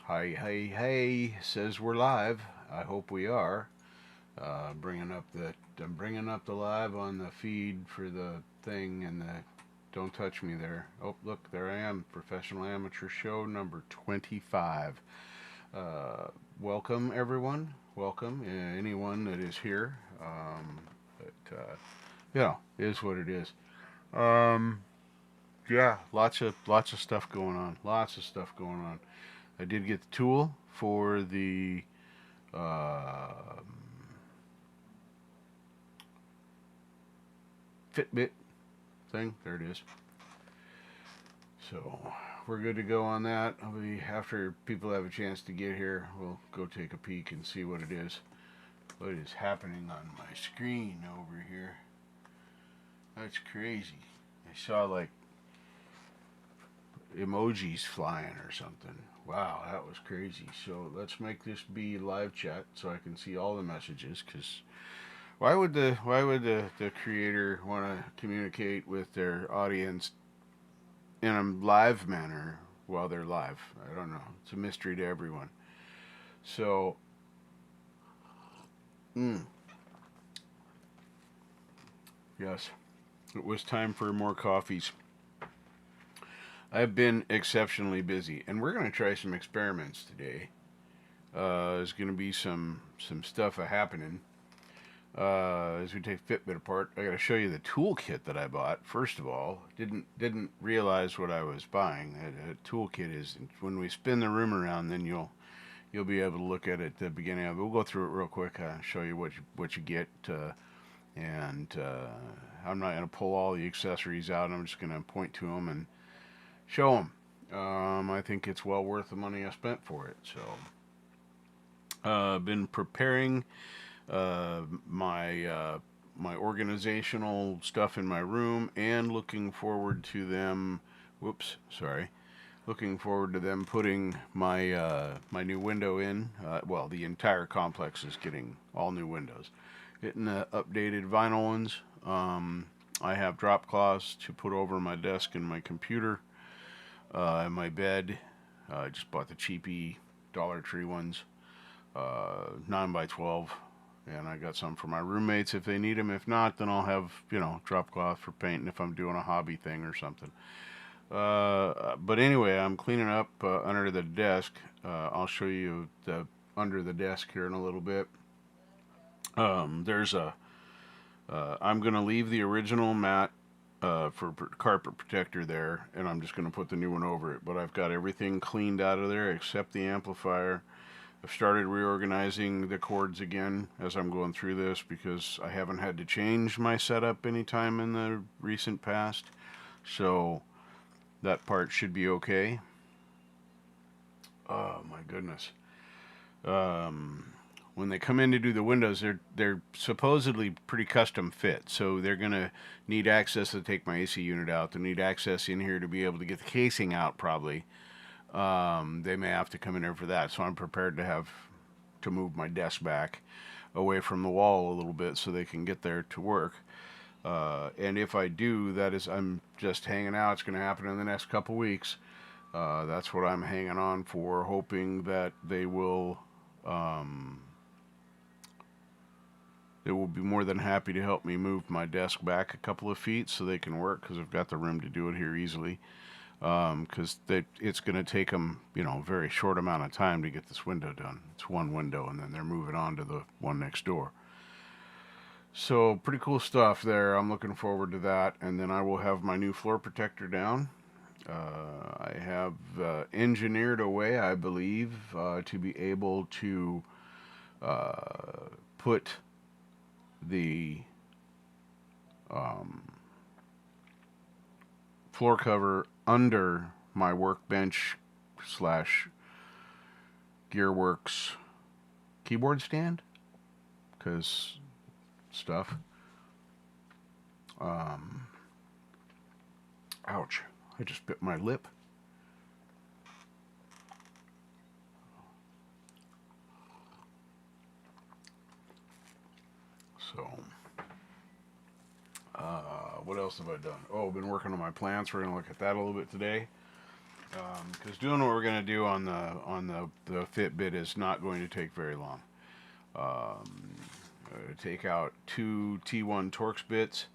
Hi, hey, hey, says we're live. I hope we are. I'm bringing up the live on the feed for the thing and the don't touch me there. Oh, look, there I am. Professional Amateur Show number 25. Uh, Welcome, everyone. Welcome, anyone that is here. Is what it is. Um, yeah, lots of stuff going on. Lots of stuff going on. I did get the tool for the uh, Fitbit thing. There it is. So we're good to go on that. After people have a chance to get here, we'll go take a peek and see what it is. What is happening on my screen over here? That's crazy. I saw like emojis flying or something. Wow, that was crazy. So let's make this be live chat so I can see all the messages. Because why would the creator want to communicate with their audience in a live manner while they're live? I don't know. It's a mystery to everyone. So, mm, yes, it was time for more coffees. I've been exceptionally busy, and we're going to try some experiments today. There's going to be some stuff happening as we take Fitbit apart. I got to show you the toolkit that I bought. First of all, didn't realize what I was buying. A toolkit is when we spin the room around, then you'll be able to look at it at the beginning of it. We'll go through it real quick. Show you what you get, and I'm not going to pull all the accessories out. I'm just going to point to them and show them. I think it's well worth the money I spent for it. So, been preparing my organizational stuff in my room and looking forward to them. Whoops, sorry. Looking forward to them putting my new window in. Well, the entire complex is getting all new windows. Getting the updated vinyl ones. I have drop cloths to put over my desk and my computer and my bed. I just bought the cheapy Dollar Tree ones, 9 by 12, and I got some for my roommates if they need them. If not, then I'll have drop cloth for painting if I'm doing a hobby thing or something. But anyway, I'm cleaning up under the desk. I'll show you the under the desk here in a little bit. There's a I'm gonna leave the original mat for carpet protector there, and I'm just gonna put the new one over it. But I've got everything cleaned out of there except the amplifier. I've started reorganizing the cords again as I'm going through this because I haven't had to change my setup anytime in the recent past. So that part should be okay. Oh my goodness. Um, when they come in to do the windows, they're supposedly pretty custom fit. So they're gonna need access to take my AC unit out. They need access in here to be able to get the casing out. Probably they may have to come in there for that. So I'm prepared to move my desk back away from the wall a little bit so they can get there to work. And if I do, I'm just hanging out. It's going to happen in the next couple weeks. That's what I'm hanging on for, hoping that um, they will be more than happy to help me move my desk back a couple of feet so they can work because I've got the room to do it here easily. Because it's going to take them, a very short amount of time to get this window done. It's one window, and then they're moving on to the one next door. So pretty cool stuff there. I'm looking forward to that, and then I will have my new floor protector down. I have engineered a way, I believe, to be able to put the um, floor cover under my workbench slash Gearworks keyboard stand because stuff. Um, Ouch! I just bit my lip. So, what else have I done? Oh, I've been working on my plants. We're gonna look at that a little bit today. Because doing what we're going to do on the Fitbit is not going to take very long. Take out 2 T1 Torx bits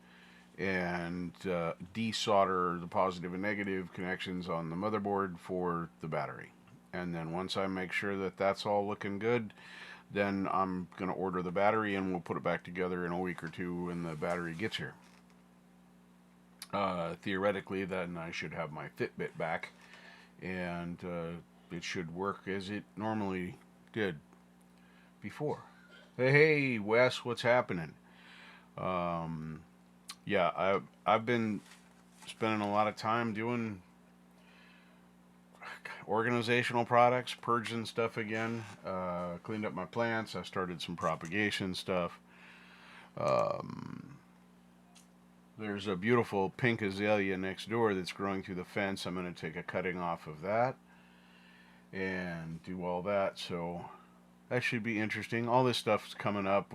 and desolder the positive and negative connections on the motherboard for the battery. And then once I make sure that that's all looking good, then I'm going to order the battery and we'll put it back together in a week or two when the battery gets here. Theoretically, then I should have my Fitbit back and it should work as it normally did before. Hey, Wes, what's happening? Yeah, I've been spending a lot of time doing organizational products, purging stuff again. Cleaned up my plants. I started some propagation stuff. Um, there's a beautiful pink azalea next door that's growing through the fence. I'm going to take a cutting off of that and do all that. So that should be interesting. All this stuff's coming up.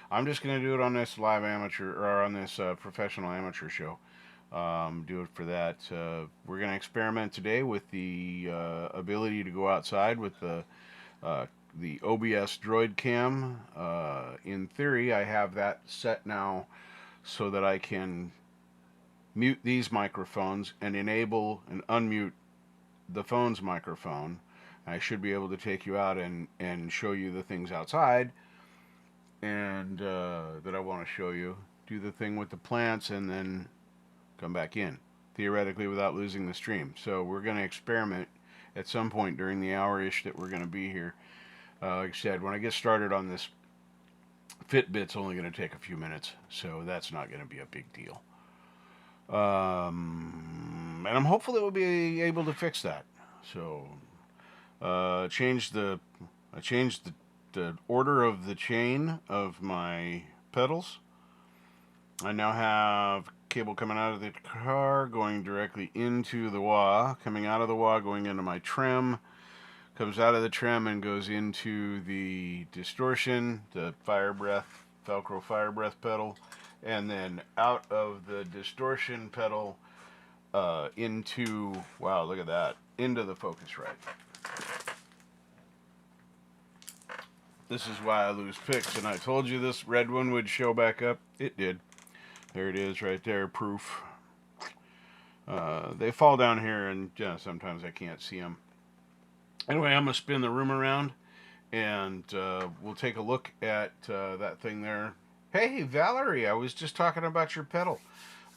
I'm just going to do it on this live amateur or on this professional amateur show. Do it for that. We're going to experiment today with the ability to go outside with the OBS Droid Cam. In theory, I have that set now so that I can mute these microphones and enable and unmute the phone's microphone. I should be able to take you out and show you the things outside and that I want to show you. Do the thing with the plants and then come back in, theoretically without losing the stream. So we're going to experiment at some point during the hour-ish that we're going to be here. Like I said, when I get started on this, Fitbit's only going to take a few minutes, so that's not going to be a big deal. And I'm hopeful that we'll be able to fix that. So I changed the order of the chain of my pedals. I now have cable coming out of the car, going directly into the wah, coming out of the wah, going into my trim, comes out of the trim and goes into the distortion, the Falcro fire breath pedal, and then out of the distortion pedal into, wow, look at that, into the Focusrite. This is why I lose picks, and I told you this red one would show back up. It did. There it is right there, proof. They fall down here and sometimes I can't see them. Anyway, I'm going to spin the room around and we'll take a look at that thing there. Hey, Valerie, I was just talking about your pedal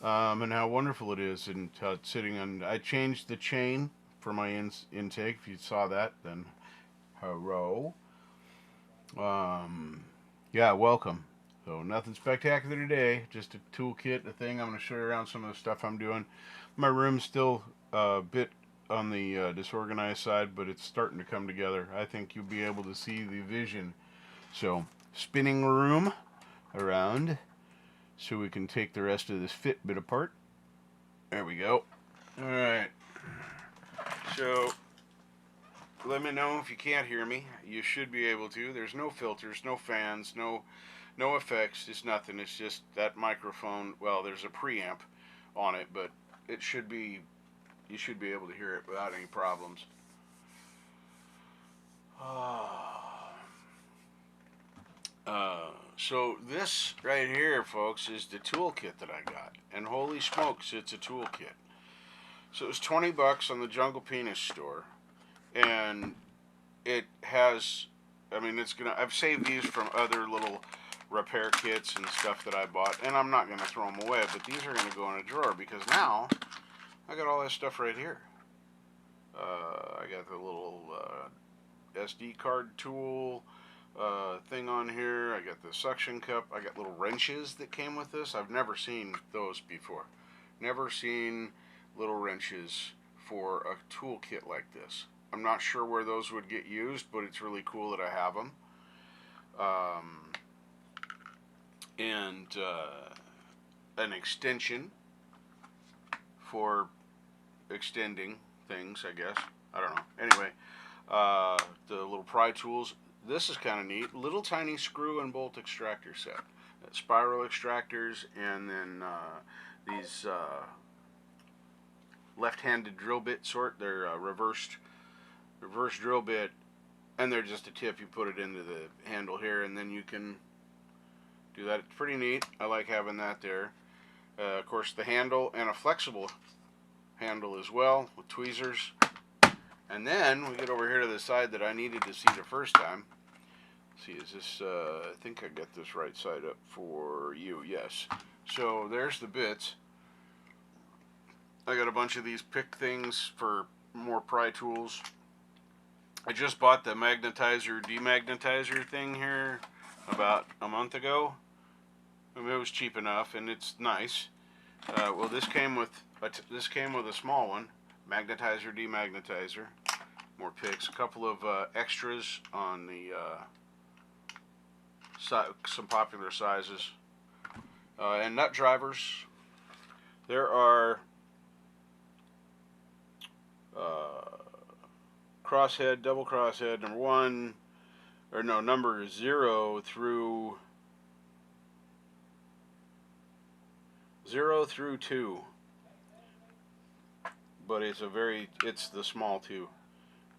and how wonderful it is and how it's sitting on. I changed the chain for my intake. If you saw that, then hello. Yeah, welcome. So nothing spectacular today, just a toolkit, a thing. I'm going to show you around some of the stuff I'm doing. My room's still a bit on the disorganized side, but it's starting to come together. I think you'll be able to see the vision. So spinning room around so we can take the rest of this Fitbit apart. There we go. All right. So let me know if you can't hear me. You should be able to. There's no filters, no fans, no effects. It's nothing. It's just that microphone. Well, there's a preamp on it, but it should be. You should be able to hear it without any problems. So this right here, folks, is the toolkit that I got, and holy smokes, it's a toolkit. So it was $20 on the Jungle Penis store, and it has. I mean, it's gonna. I've saved these from other little repair kits and stuff that I bought, and I'm not going to throw them away, but these are going to go in a drawer because now I got all that stuff right here. I got the little SD card tool thing on here. I got the suction cup. I got little wrenches that came with this. I've never seen those before. Never seen little wrenches for a tool kit like this. I'm not sure where those would get used, but it's really cool that I have them. And an extension for extending things, I guess. I don't know. Anyway, the little pry tools. This is kind of neat. Little tiny screw and bolt extractor set. Spiral extractors, and then these left-handed drill bit sort. They're reverse drill bit, and they're just a tip. You put it into the handle here, and then you can do that. It's pretty neat. I like having that there. Of course, the handle and a flexible handle as well with tweezers. And then we get over here to the side that I needed to see the first time. Let's see, is this, I think I got this right side up for you, yes. So there's the bits. I got a bunch of these pick things for more pry tools. I just bought the magnetizer, demagnetizer thing here about a month ago. I mean, it was cheap enough, and it's nice. Well, this came with a small one, magnetizer, demagnetizer, more picks, a couple of extras on the some popular sizes, and nut drivers. There are crosshead, double crosshead, number 0 through 2, but it's the small 2.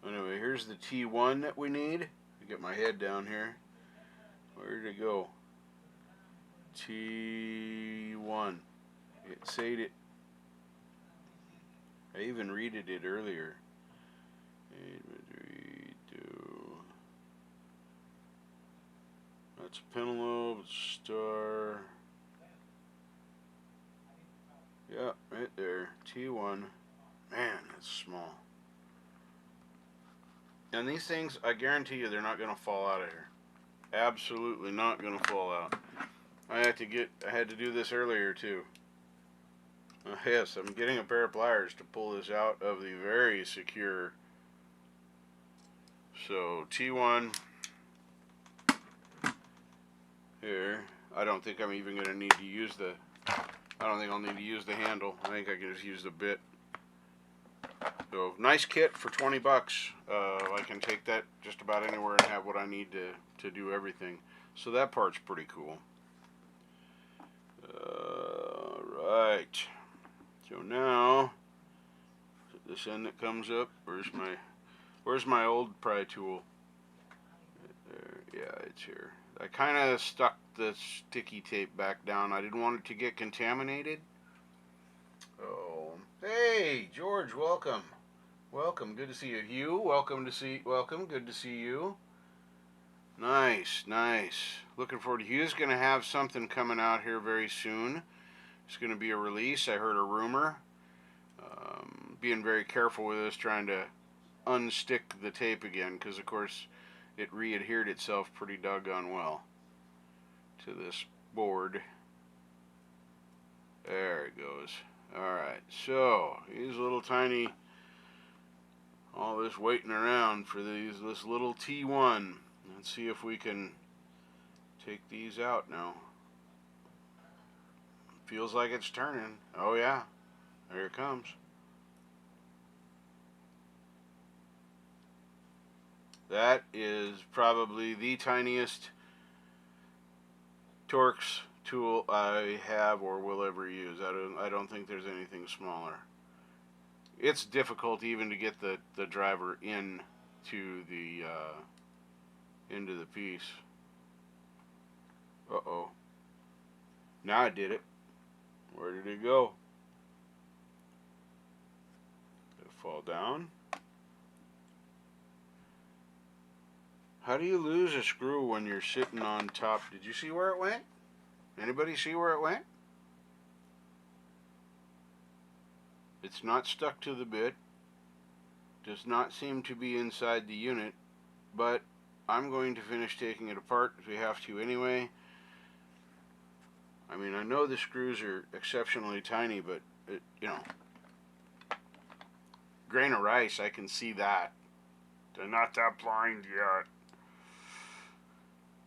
Anyway, here's the T1 that we need. I get my head down here. Where did it go? T1. It said it. I even readed it earlier. 8, 3, 2. That's a Penelope star. Yeah, right there. T1. Man, that's small. And these things, I guarantee you, they're not going to fall out of here. Absolutely not going to fall out. I had to do this earlier too. Yes, I'm getting a pair of pliers to pull this out of the very secure. So T1 here. I don't think I'm even going to need to use I don't think I'll need to use the handle. I think I can just use the bit. So nice kit for 20 bucks. I can take that just about anywhere and have what I need to do everything. So that part's pretty cool. Right. So now this end that comes up. Where's my old pry tool? There. Yeah, it's here. I kind of stuck the sticky tape back down. I didn't want it to get contaminated. Oh, hey, George, welcome. Welcome, good to see you. Hugh, welcome, good to see you. Nice, nice. Looking forward to Hugh's going to have something coming out here very soon. It's going to be a release. I heard a rumor. Being very careful with this, trying to unstick the tape again, because of course it re-adhered itself pretty doggone well to this board. There it goes. Alright, so these little tiny, all this waiting around for this little T1. Let's see if we can take these out now. Feels like it's turning. Oh yeah, there it comes. That is probably the tiniest torx tool I have or will ever use. I don't think there's anything smaller. It's difficult even to get the driver into the piece. Uh-oh. Now I did it. Where did it go? Did it fall down? How do you lose a screw when you're sitting on top? Did you see where it went? Anybody see where it went? It's not stuck to the bit. Does not seem to be inside the unit, but I'm going to finish taking it apart if we have to anyway. I mean, I know the screws are exceptionally tiny, but you know, grain of rice, I can see that. They're not that blind yet.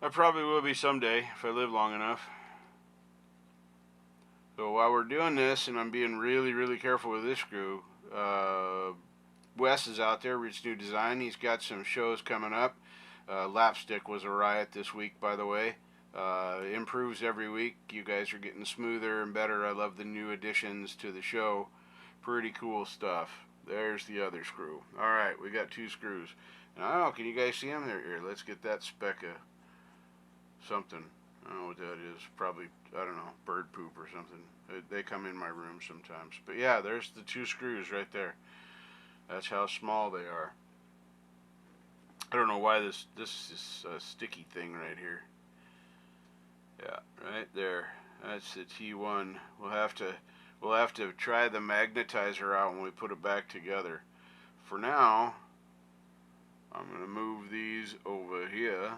I probably will be someday if I live long enough. So while we're doing this, and I'm being really, really careful with this screw, Wes is out there with his new design. He's got some shows coming up. Lapstick was a riot this week, by the way. Improves every week. You guys are getting smoother and better. I love the new additions to the show. Pretty cool stuff. There's the other screw. Alright, we got 2 screws. And I don't know, can you guys see them? Here, let's get that speck of something. I don't know what that is. Probably, I don't know, bird poop or something. They come in my room sometimes. But yeah, there's the 2 screws right there. That's how small they are. I don't know why this is a sticky thing right here. Yeah, right there. That's the T1. We'll have to try the magnetizer out when we put it back together. For now, I'm going to move these over here,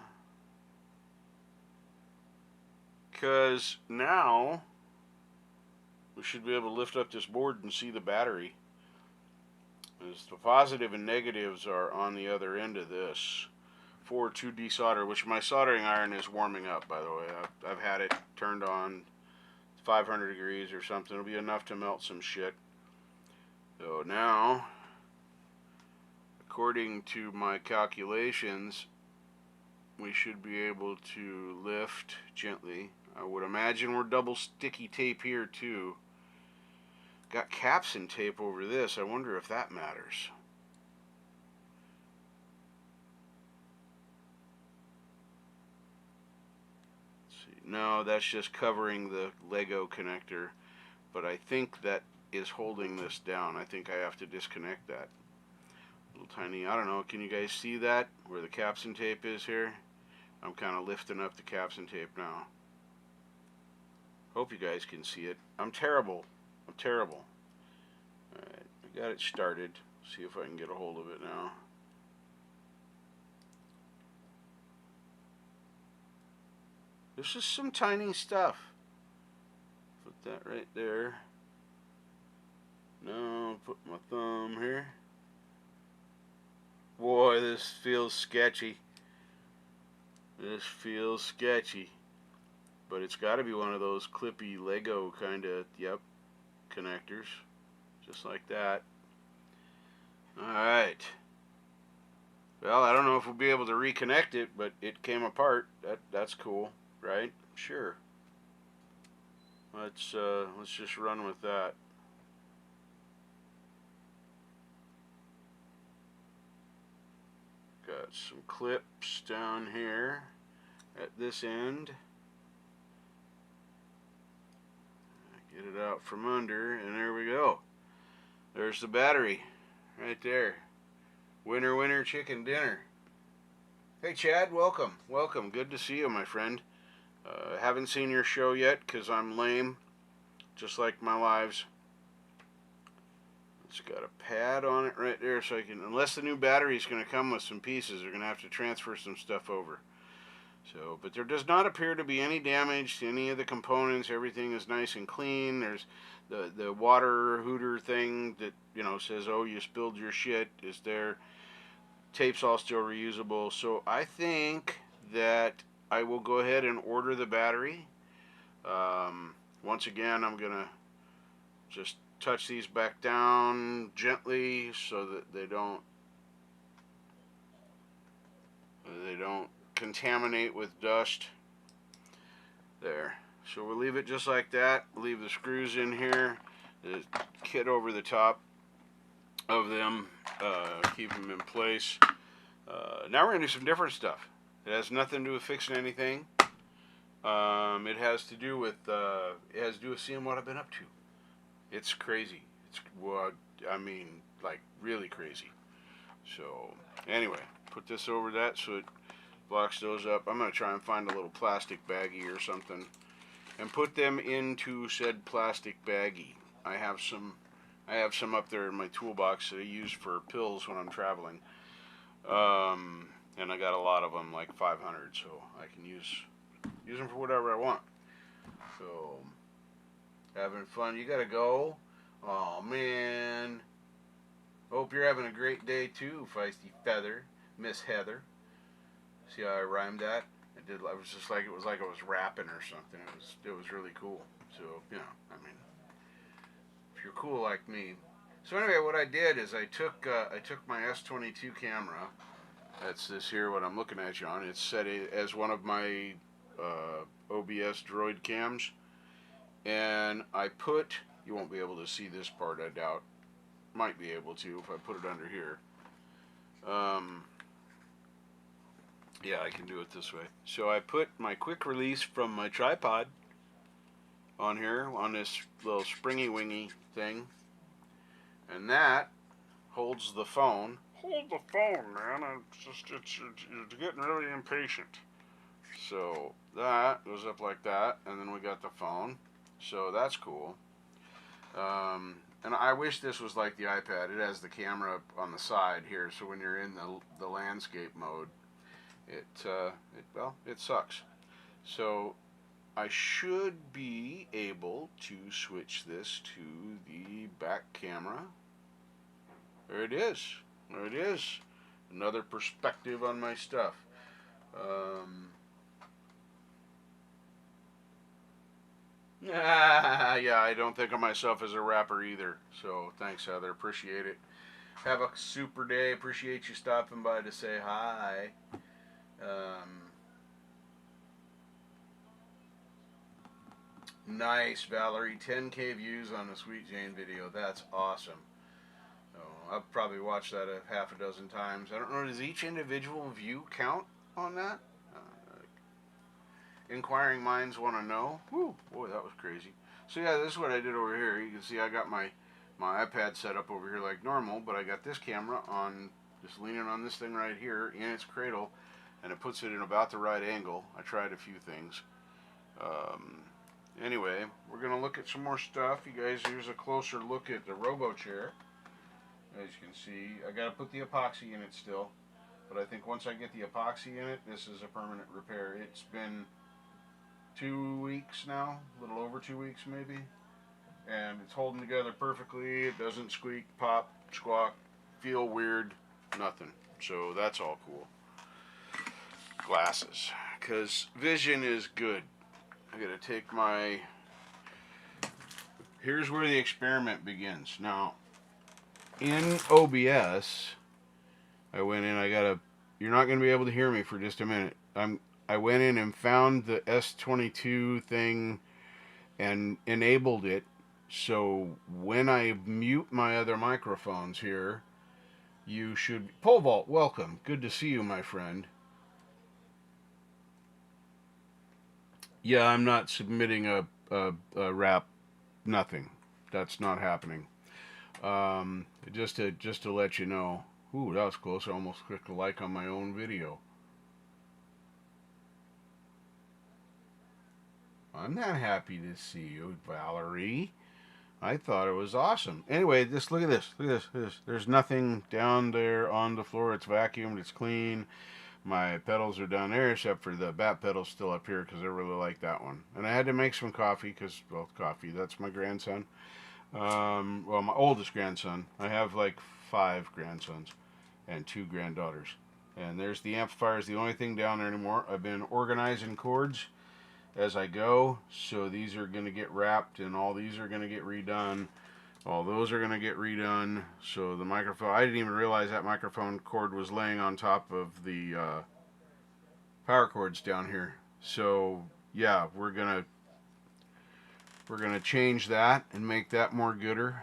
because now we should be able to lift up this board and see the battery. As the positive and negatives are on the other end of this for to desolder, which my soldering iron is warming up, by the way. I've had it turned on 500 degrees or something. It'll be enough to melt some shit. So now, according to my calculations, we should be able to lift gently. I would imagine we're double sticky tape here too. Got capstan tape over this. I wonder if that matters. Let's see. No, that's just covering the Lego connector. But I think that is holding this down. I think I have to disconnect that. Little tiny, I don't know, can you guys see that? Where the capstan tape is here? I'm kind of lifting up the capstan tape now. Hope you guys can see it. I'm terrible. I'm terrible. Alright, I got it started. See if I can get a hold of it now. This is some tiny stuff. Put that right there. Now, put my thumb here. Boy, this feels sketchy. This feels sketchy. But it's got to be one of those clippy Lego kind of, yep, connectors. Just like that. Alright. Well, I don't know if we'll be able to reconnect it, but it came apart. That's cool, right? Sure. Let's just run with that. Got some clips down here at this end. Get it out from under, and there we go. There's the battery right there. Winner, winner, chicken dinner. Hey Chad, welcome. Welcome. Good to see you, my friend. Haven't seen your show yet because I'm lame, just like my lives. It's got a pad on it right there, so I can, unless the new battery is going to come with some pieces, they're going to have to transfer some stuff over. So, but there does not appear to be any damage to any of the components. Everything is nice and clean. There's the water hooter thing that, you know, says, oh, you spilled your shit, is there. Tape's all still reusable. So I think that I will go ahead and order the battery. Once again, I'm going to just touch these back down gently so that they don't contaminate with dust. There. So we'll leave it just like that. Leave the screws in here. The kit over the top of them. Keep them in place. Now we're going to do some different stuff. It has nothing to do with fixing anything. It has to do with seeing what I've been up to. It's crazy. It's, well, I mean, like, really crazy. So, anyway, put this over that so it blocks those up. I'm going to try and find a little plastic baggie or something and put them into said plastic baggie. I have some up there in my toolbox that I use for pills when I'm traveling. And I got a lot of them, like 500, so I can use them for whatever I want. So, having fun. You gotta go. Oh man. Hope you're having a great day too, Feisty Feather, Miss Heather. See how I rhymed that? I did. I was just like, it was like I was rapping or something. It was really cool. So, you know, I mean, if you're cool like me. So anyway, what I did is I took my S22 camera. That's this here, what I'm looking at you on. It's set as one of my OBS droid cams. And I put, you won't be able to see this part, I doubt. Might be able to if I put it under here. Yeah, I can do it this way. So I put my quick release from my tripod on here on this little springy wingy thing, and that holds the phone. Hold the phone, man. You're getting really impatient. So that goes up like that, and then we got the phone. So that's cool. And I wish this was like the iPad. It has the camera on the side here, so when you're in the landscape mode, it sucks. So I should be able to switch this to the back camera. There it is. There it is. Another perspective on my stuff. Yeah, I don't think of myself as a rapper either. So thanks, Heather. Appreciate it. Have a super day. Appreciate you stopping by to say hi. Nice, Valerie. 10K views on the Sweet Jane video. That's awesome. Oh, I've probably watched that a half a dozen times. I don't know. Does each individual view count on that? Inquiring minds want to know. Whew, boy, that was crazy. So yeah, this is what I did over here. You can see I got my iPad set up over here like normal, but I got this camera on, just leaning on this thing right here in its cradle, and it puts it in about the right angle. I tried a few things. Anyway, we're gonna look at some more stuff. You guys, here's a closer look at the Robo Chair. As you can see, I gotta put the epoxy in it still, but I think once I get the epoxy in it, this is a permanent repair. It's been 2 weeks now, a little over 2 weeks maybe, and it's holding together perfectly. It doesn't squeak, pop, squawk, feel weird, nothing. So that's all cool. Glasses, because vision is good. I gotta take my, here's where the experiment begins. Now, in OBS, I went in, you're not gonna be able to hear me for just a minute. I went in and found the S22 thing and enabled it, so when I mute my other microphones here, you should... Pole Vault, welcome. Good to see you, my friend. Yeah, I'm not submitting a rap, nothing. That's not happening. Just to let you know. Ooh, that was close. I almost clicked a like on my own video. I'm not happy to see you, Valerie. I thought it was awesome. Anyway, just look at this. Look at this. There's nothing down there on the floor. It's vacuumed. It's clean. My pedals are down there, except for the bat pedals still up here because I really like that one. And I had to make some coffee because, well, coffee. That's my grandson. Well, my oldest grandson. I have like 5 grandsons and 2 granddaughters. And there's the amplifier. Is the only thing down there anymore. I've been organizing cords as I go, so these are going to get wrapped and all these are going to get redone. All those are going to get redone. So the microphone, I didn't even realize that microphone cord was laying on top of the power cords down here. So yeah, we're gonna change that and make that more gooder.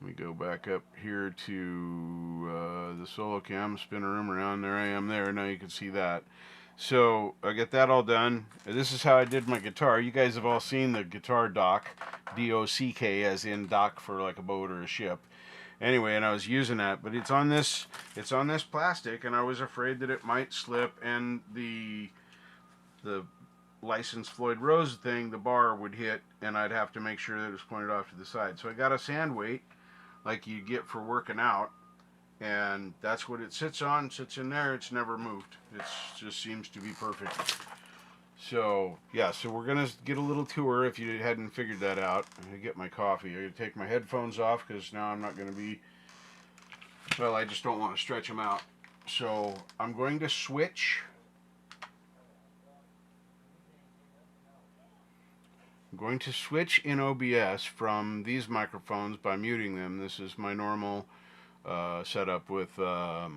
Let me go back up here to the solo cam, spin a room around. There I am there. Now you can see that. So I get that all done. This is how I did my guitar. You guys have all seen the guitar dock, D-O-C-K, as in dock for like a boat or a ship. Anyway, and I was using that, but it's on this plastic, and I was afraid that it might slip, and the licensed Floyd Rose thing, the bar would hit, and I'd have to make sure that it was pointed off to the side. So I got a sand weight, like you get for working out, and that's what it sits on. Sits in there. It's never moved. It just seems to be perfect. So yeah, so we're gonna get a little tour. If you hadn't figured that out, I'm gonna get my coffee. I'm gonna take my headphones off because now I'm not gonna be. Well, I just don't want to stretch them out. So I'm going to switch. I'm going to switch in OBS from these microphones by muting them. This is my normal setup with the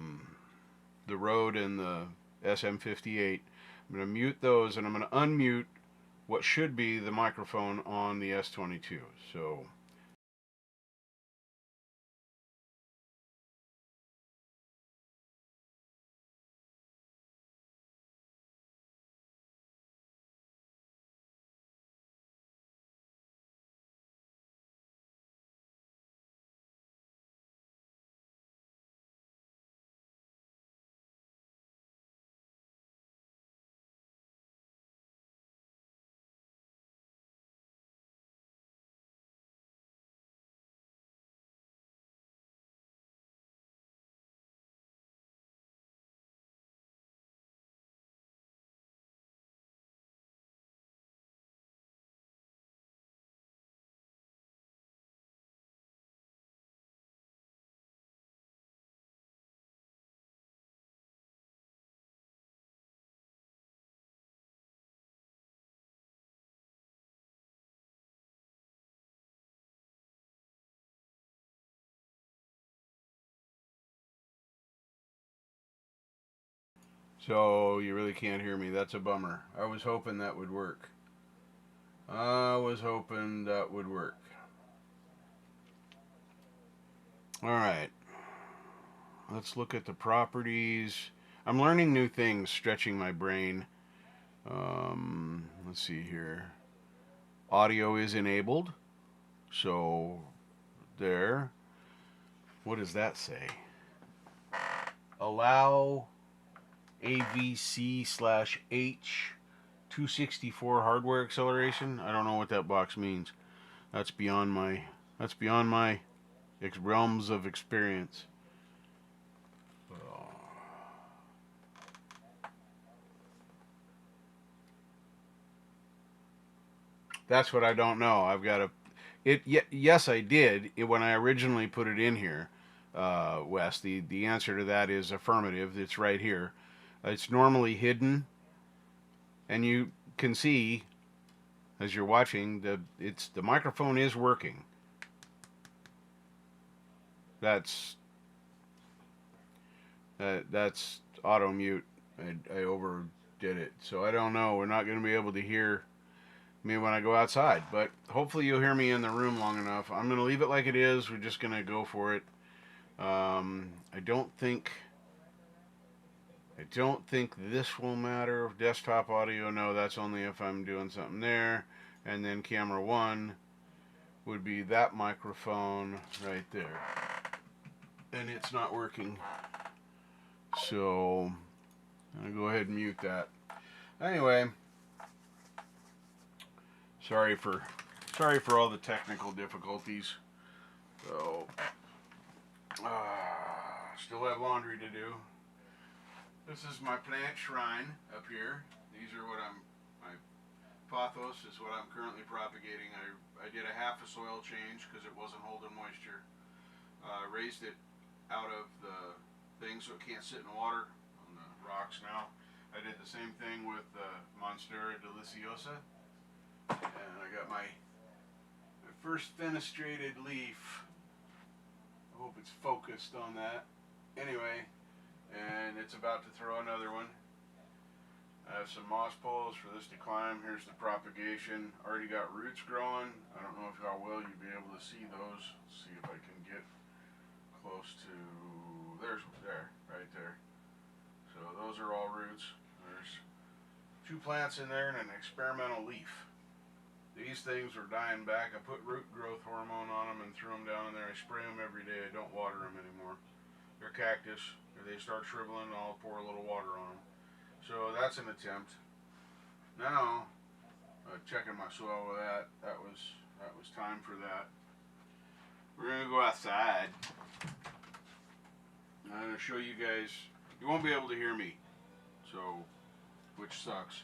Rode and the SM58. I'm going to mute those, and I'm going to unmute what should be the microphone on the S22. So So you really can't hear me. That's a bummer. I was hoping that would work. I was hoping that would work. All right. Let's look at the properties. I'm learning new things, stretching my brain. Let's see here. Audio is enabled. So there. What does that say? Allow AVC/H 264 hardware acceleration. I don't know what that box means. That's beyond my realms of experience. That's what I don't know. I've got to. Yes, I did when I originally put it in here. Wes, the answer to that is affirmative. It's right here. It's normally hidden, and you can see as you're watching the microphone is working. That's auto mute. I overdid it, so I don't know. We're not going to be able to hear me when I go outside, but hopefully you'll hear me in the room long enough. I'm going to leave it like it is. We're just going to go for it. I don't think this will matter. Desktop audio, no, that's only if I'm doing something there. And then camera 1 would be that microphone right there. And it's not working. So I'm going to go ahead and mute that. Anyway, sorry for all the technical difficulties. So still have laundry to do. This is my plant shrine up here. These are my pothos is what I'm currently propagating. I did a half a soil change because it wasn't holding moisture. Raised it out of the thing so it can't sit in the water on the rocks now. I did the same thing with Monstera deliciosa. And I got my first fenestrated leaf. I hope it's focused on that. Anyway, and it's about to throw another one. I have some moss poles for this to climb. Here's the propagation. Already got roots growing. I don't know if how well you'll be able to see those. Let's see if I can get close to there, right there. So those are all roots. There's 2 plants in there and an experimental leaf. These things are dying back. I put root growth hormone on them and threw them down in there. I spray them every day. I don't water them anymore. They're cactus. If they start shriveling, I'll pour a little water on them. So that's an attempt. Now, checking my soil with that. That was time for that. We're gonna go outside. I'm gonna show you guys. You won't be able to hear me, so which sucks.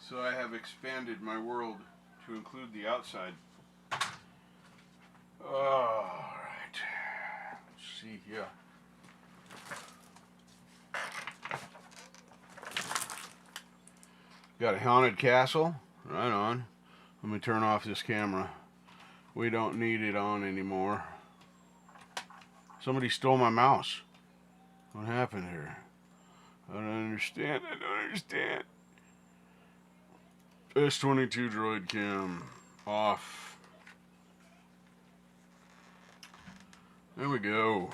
So I have expanded my world to include the outside. All right. Let's see here. Got a haunted castle? Right on. Let me turn off this camera. We don't need it on anymore. Somebody stole my mouse. What happened here? I don't understand. I don't understand. S22 droid cam off. There we go.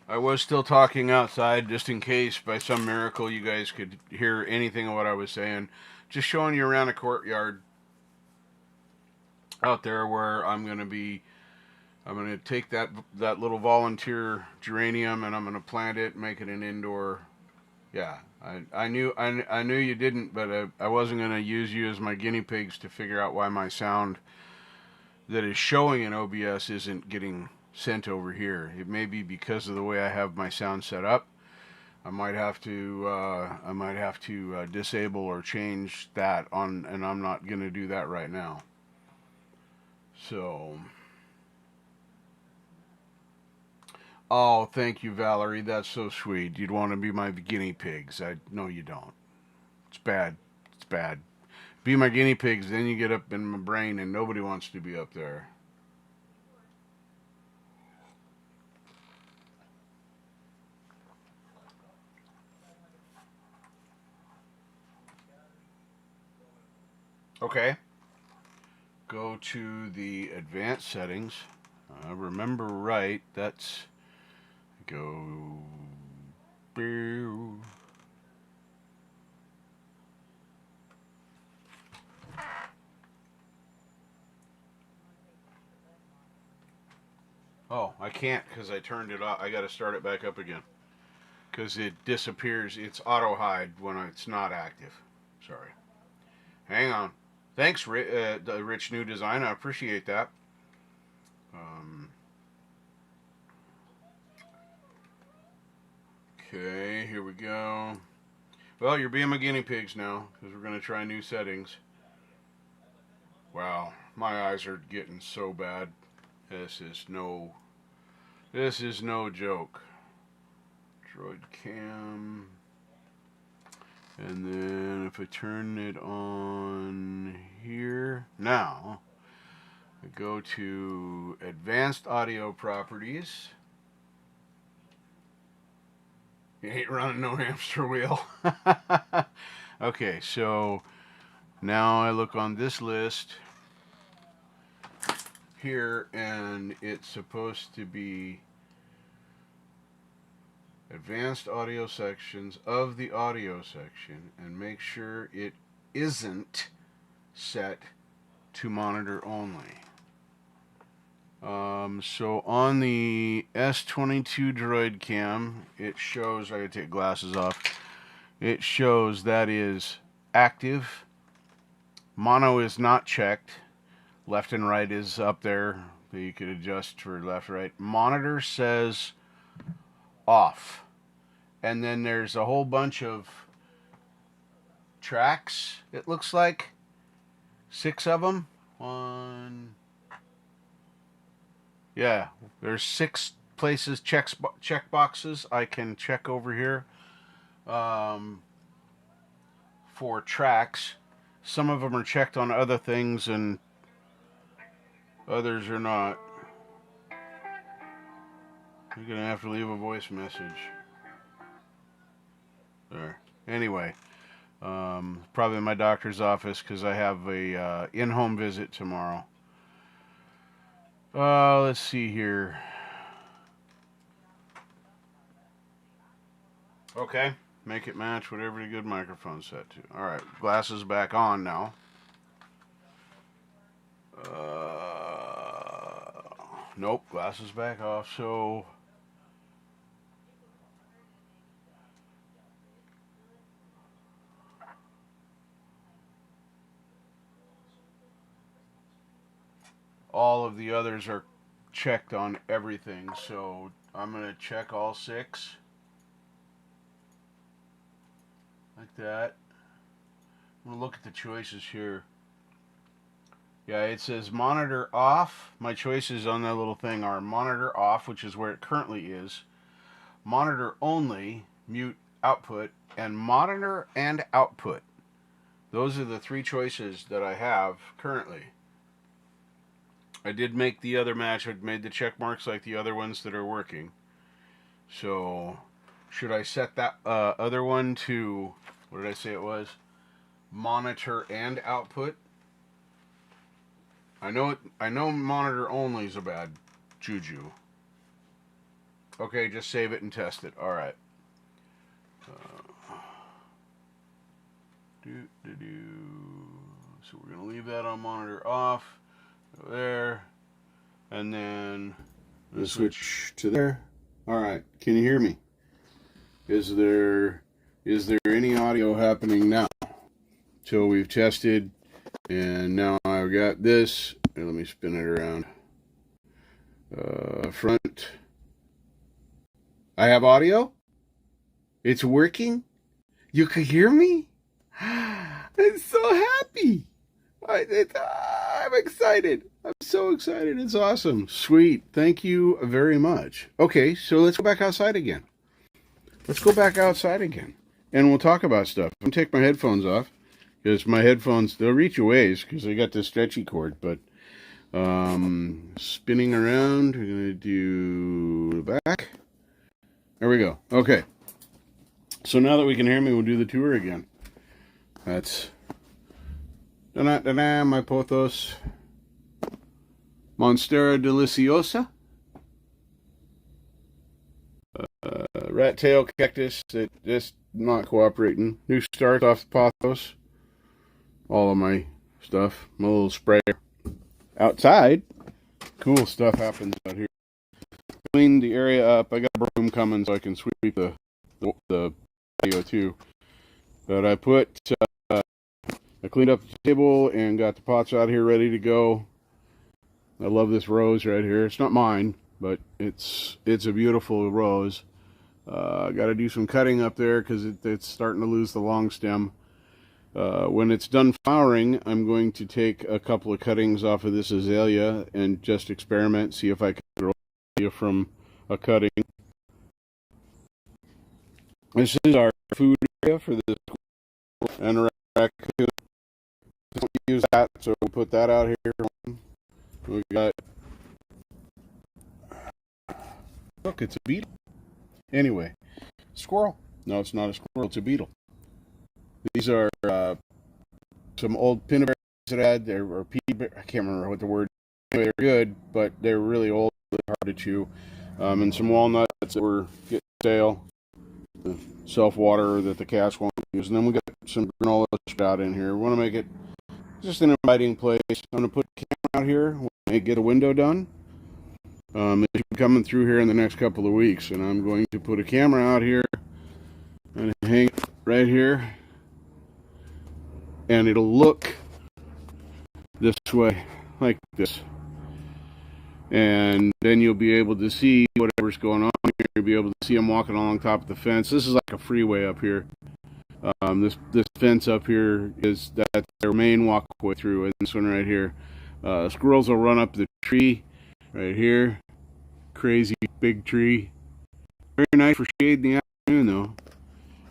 I was still talking outside just in case by some miracle you guys could hear anything of what I was saying. Just showing you around a courtyard out there where I'm going to take that little volunteer geranium and I'm going to plant it, make it an indoor. Yeah, I knew you didn't, but I wasn't going to use you as my guinea pigs to figure out why my sound that is showing in OBS isn't getting sent over here. It may be because of the way I have my sound set up. I might have to disable or change that on, and I'm not going to do that right now. So, oh, thank you, Valerie. That's so sweet. You'd want to be my guinea pigs. No, you don't. It's bad. It's bad. Be my guinea pigs, then you get up in my brain, and nobody wants to be up there. Okay. Go to the advanced settings. Remember right, that's go. Oh, I can't because I turned it off. I got to start it back up again because it disappears. It's auto hide when it's not active. Sorry. Hang on. Thanks, the Rich New Design. I appreciate that. Okay, here we go. Well, you're being my guinea pigs now because we're going to try new settings. Wow, my eyes are getting so bad. This is no joke. Droid cam. And then if I turn it on here, now I go to advanced audio properties. You ain't running no hamster wheel. Okay, so now I look on this list here, and it's supposed to be advanced audio sections of the audio section, and make sure it isn't set to monitor only. So on the S22 droid cam, it shows, I gotta take glasses off, it shows that is active. Mono is not checked. Left and right is up there. You could adjust for left, right. Monitor says off. And then there's a whole bunch of tracks, it looks like. 6 of them. Yeah, there's 6 places, check boxes I can check over here for tracks. Some of them are checked on other things and others are not. You're going to have to leave a voice message. There. Anyway, probably in my doctor's office because I have a in-home visit tomorrow. Let's see here. Okay, make it match whatever the good microphone's set to. All right, glasses back on now. Nope, glasses back off. So all of the others are checked on everything. So I'm going to check all 6. Like that. I'm going to look at the choices here. Yeah, it says monitor off. My choices on that little thing are monitor off, which is where it currently is, monitor only, mute output, and monitor and output. Those are the three choices that I have currently. I did make the other match. I made the check marks like the other ones that are working. So, should I set that other one to, what did I say it was? Monitor and output? I know monitor only is a bad juju. Okay, just save it and test it. All right. So we're gonna leave that on monitor off. Go there, and then let's switch to there. All right. Can you hear me? Is there any audio happening now? So we've tested, and now I've got this. Let me spin it around. Front. I have audio. It's working. You can hear me. I'm so happy. I'm excited. I'm so excited. It's awesome. Sweet. Thank you very much. Okay, so let's go back outside again. And we'll talk about stuff. I'm going to take my headphones off, because my headphones, they'll reach a ways, because I got this stretchy cord. But spinning around, we're going to do the back. There we go. Okay. So now that we can hear me, we'll do the tour again. That's my pothos Monstera deliciosa, rat tail cactus that just not cooperating. New start off the pothos. All of my stuff, my little sprayer. Outside, cool stuff happens out here. Clean the area up. I got a broom coming so I can sweep the patio too. But I cleaned up the table and got the pots out here ready to go. I love this rose right here. It's not mine, but it's a beautiful rose. Got to do some cutting up there because it's starting to lose the long stem. When it's done flowering, I'm going to take a couple of cuttings off of this azalea and just experiment, see if I can grow it from a cutting. This is our food area for this and a raccoon. Don't use that, so we'll put that out here. We got, look, it's a beetle. Anyway, squirrel. No, it's not a squirrel, it's a beetle. These are some old pinnaberries that I had. Or I can't remember what the word is. They're good, but they're really old, really hard to chew. And some walnuts that were getting stale. The self-water that the cats won't use. And then we got some granola out in here. We want to make it just an inviting place. I'm going to put the camera out here when I get a window done. It'll be coming through here in the next couple of weeks. And I'm going to put a camera out here and hang it right here. And it'll look this way, like this. And then you'll be able to see whatever's going on here. You'll be able to see them walking along top of the fence. This is like a freeway up here. This fence up here that's their main walkway through, and this one right here. Squirrels will run up the tree right here. Crazy big tree. Very nice for shade in the afternoon though.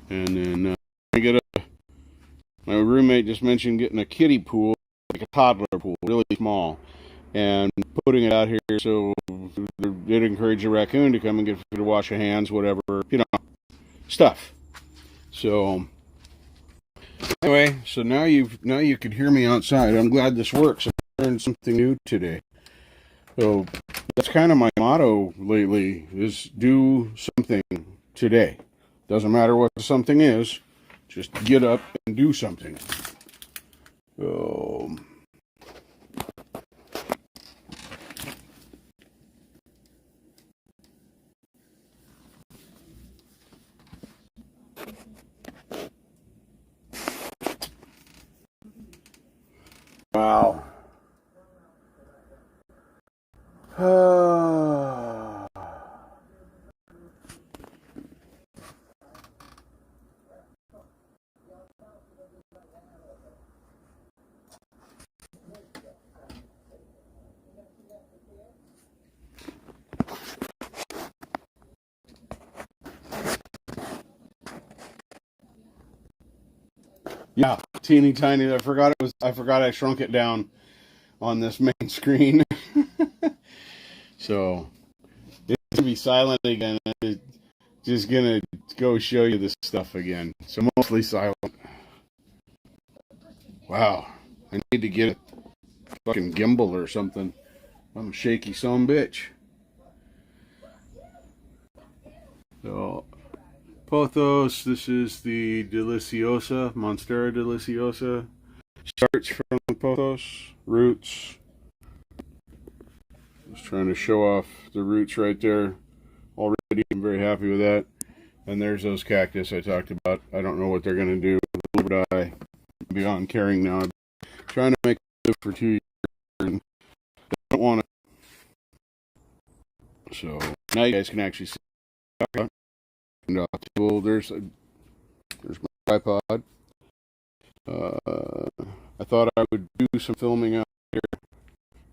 And then my roommate just mentioned getting a kiddie pool, like a toddler pool, really small, and putting it out here so it encourage a raccoon to come and get to wash their hands, whatever, stuff. So anyway, so now you can hear me outside. I'm glad this works. I learned something new today. So that's kind of my motto lately, is do something today. Doesn't matter what something is, just get up and do something. So wow. Yeah, teeny tiny. I forgot I shrunk it down on this main screen. So it's gonna be silent again. I'm just gonna go show you this stuff again. So mostly silent. Wow, I need to get a fucking gimbal or something. I'm a shaky son bitch. So pothos. This is the Deliciosa, Monstera Deliciosa. Starts from the pothos roots. Just trying to show off the roots right there. Already, I'm very happy with that. And there's those cactus I talked about. I don't know what they're going to do. But I beyond caring now. I'm trying to make it live for 2 years. And I don't want to. So now you guys can actually see. And, there's my tripod. I thought I would do some filming out here.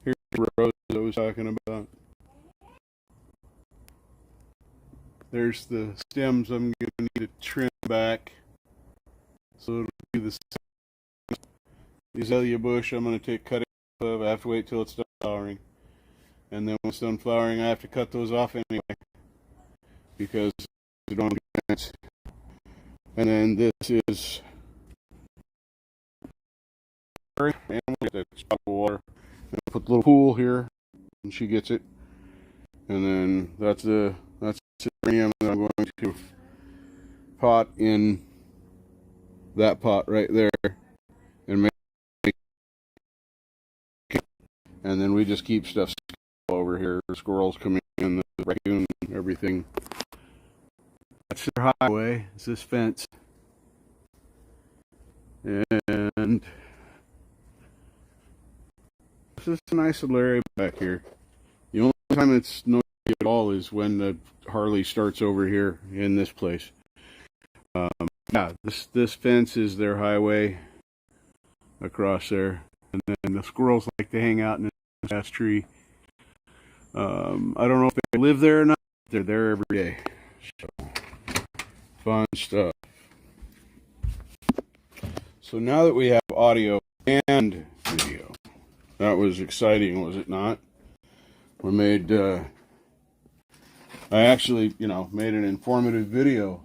Here's the rose I was talking about. There's the stems I'm going to need to trim back. So it'll be the azalea bush I'm going to take cutting of. I have to wait till it's done flowering. And then when it's done flowering, I have to cut those off anyway. Because they don't make sense. And then this is and we'll get that spot of water. And I'll put the little pool here, and she gets it. And then that's the geranium that I'm going to pot in that pot right there, and make. And then we just keep stuff over here. Squirrels coming in, the raccoon, everything. That's their highway. It's this fence, and this is a nice little area back here. The only time it's noisy at all is when the Harley starts over here in this place. Yeah, this fence is their highway across there, and then the squirrels like to hang out in this ass tree. I don't know if they live there or not. They're there every day. So, fun stuff. So now that we have audio and video, that was exciting, was it not? We made, I actually, made an informative video.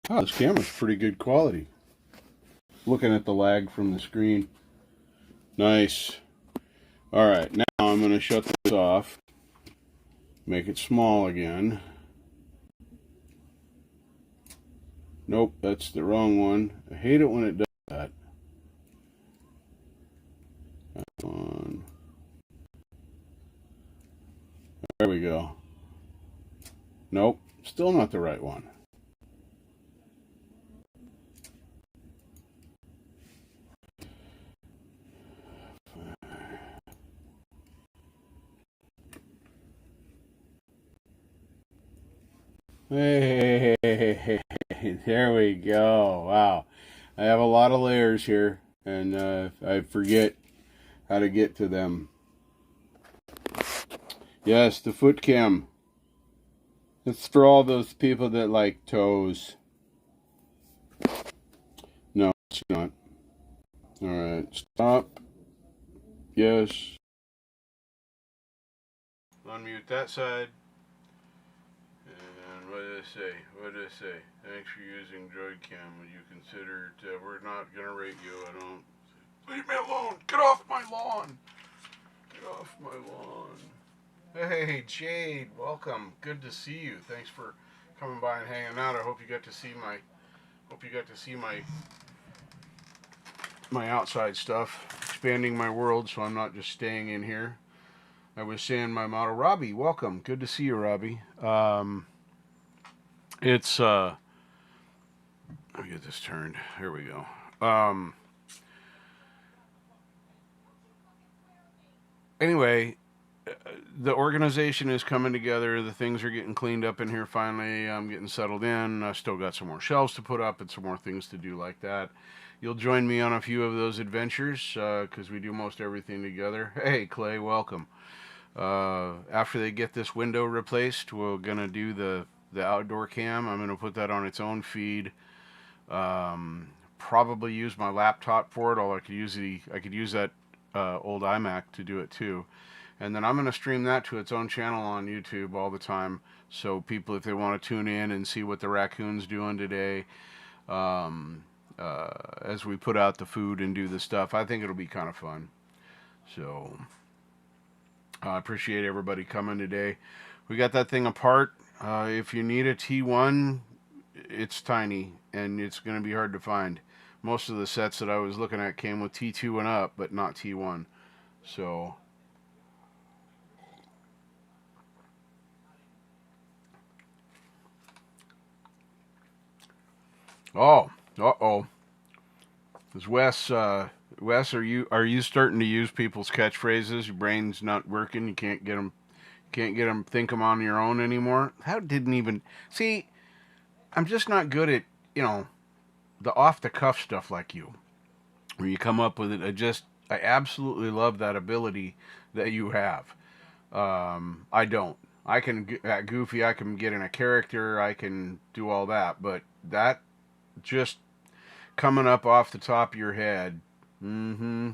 Oh, this camera's pretty good quality. Looking at the lag from the screen. Nice. Alright, now I'm going to shut this off. Make it small again. Nope, that's the wrong one. I hate it when it does that. That one. There we go. Nope, still not the right one. Hey, there we go. Wow. I have a lot of layers here, and I forget how to get to them. Yes, the foot cam. It's for all those people that like toes. No, it's not. Alright, stop. Yes. Unmute that side. And what did it say? What did it say? Thanks for using DroidCam. Would you consider it? We're not gonna rate you. I don't. Leave me alone. Get off my lawn. Get off my lawn. Hey Jade, welcome. Good to see you. Thanks for coming by and hanging out. I hope you got to see my outside stuff, expanding my world, so I'm not just staying in here. I was saying my motto. Robbie, welcome. Good to see you, Robbie. It's let me get this turned. Here we go. Anyway, the organization is coming together. The things are getting cleaned up in here finally. I'm getting settled in. I still got some more shelves to put up and some more things to do like that. You'll join me on a few of those adventures because we do most everything together. Hey, Clay, welcome. After they get this window replaced, we're going to do the outdoor cam. I'm going to put that on its own feed. probably use my laptop for it, or I could use that old iMac to do it too. And then I'm going to stream that to its own channel on YouTube all the time. So people, if they want to tune in and see what the raccoon's doing today, um, as we put out the food and do the stuff, I think it'll be kind of fun. So I appreciate everybody coming today. We got that thing apart. If you need a T1, it's tiny and it's going to be hard to find. Most of the sets that I was looking at came with T2 and up, but not T1. So uh-oh. Is Wes, are you starting to use people's catchphrases? Your brain's not working. You can't get them think them on your own anymore. How didn't even see? I'm just not good at the off the cuff stuff like you, where you come up with it. I absolutely love that ability that you have. I don't. I can get goofy. I can get in a character. I can do all that, but that just coming up off the top of your head. Mm-hmm.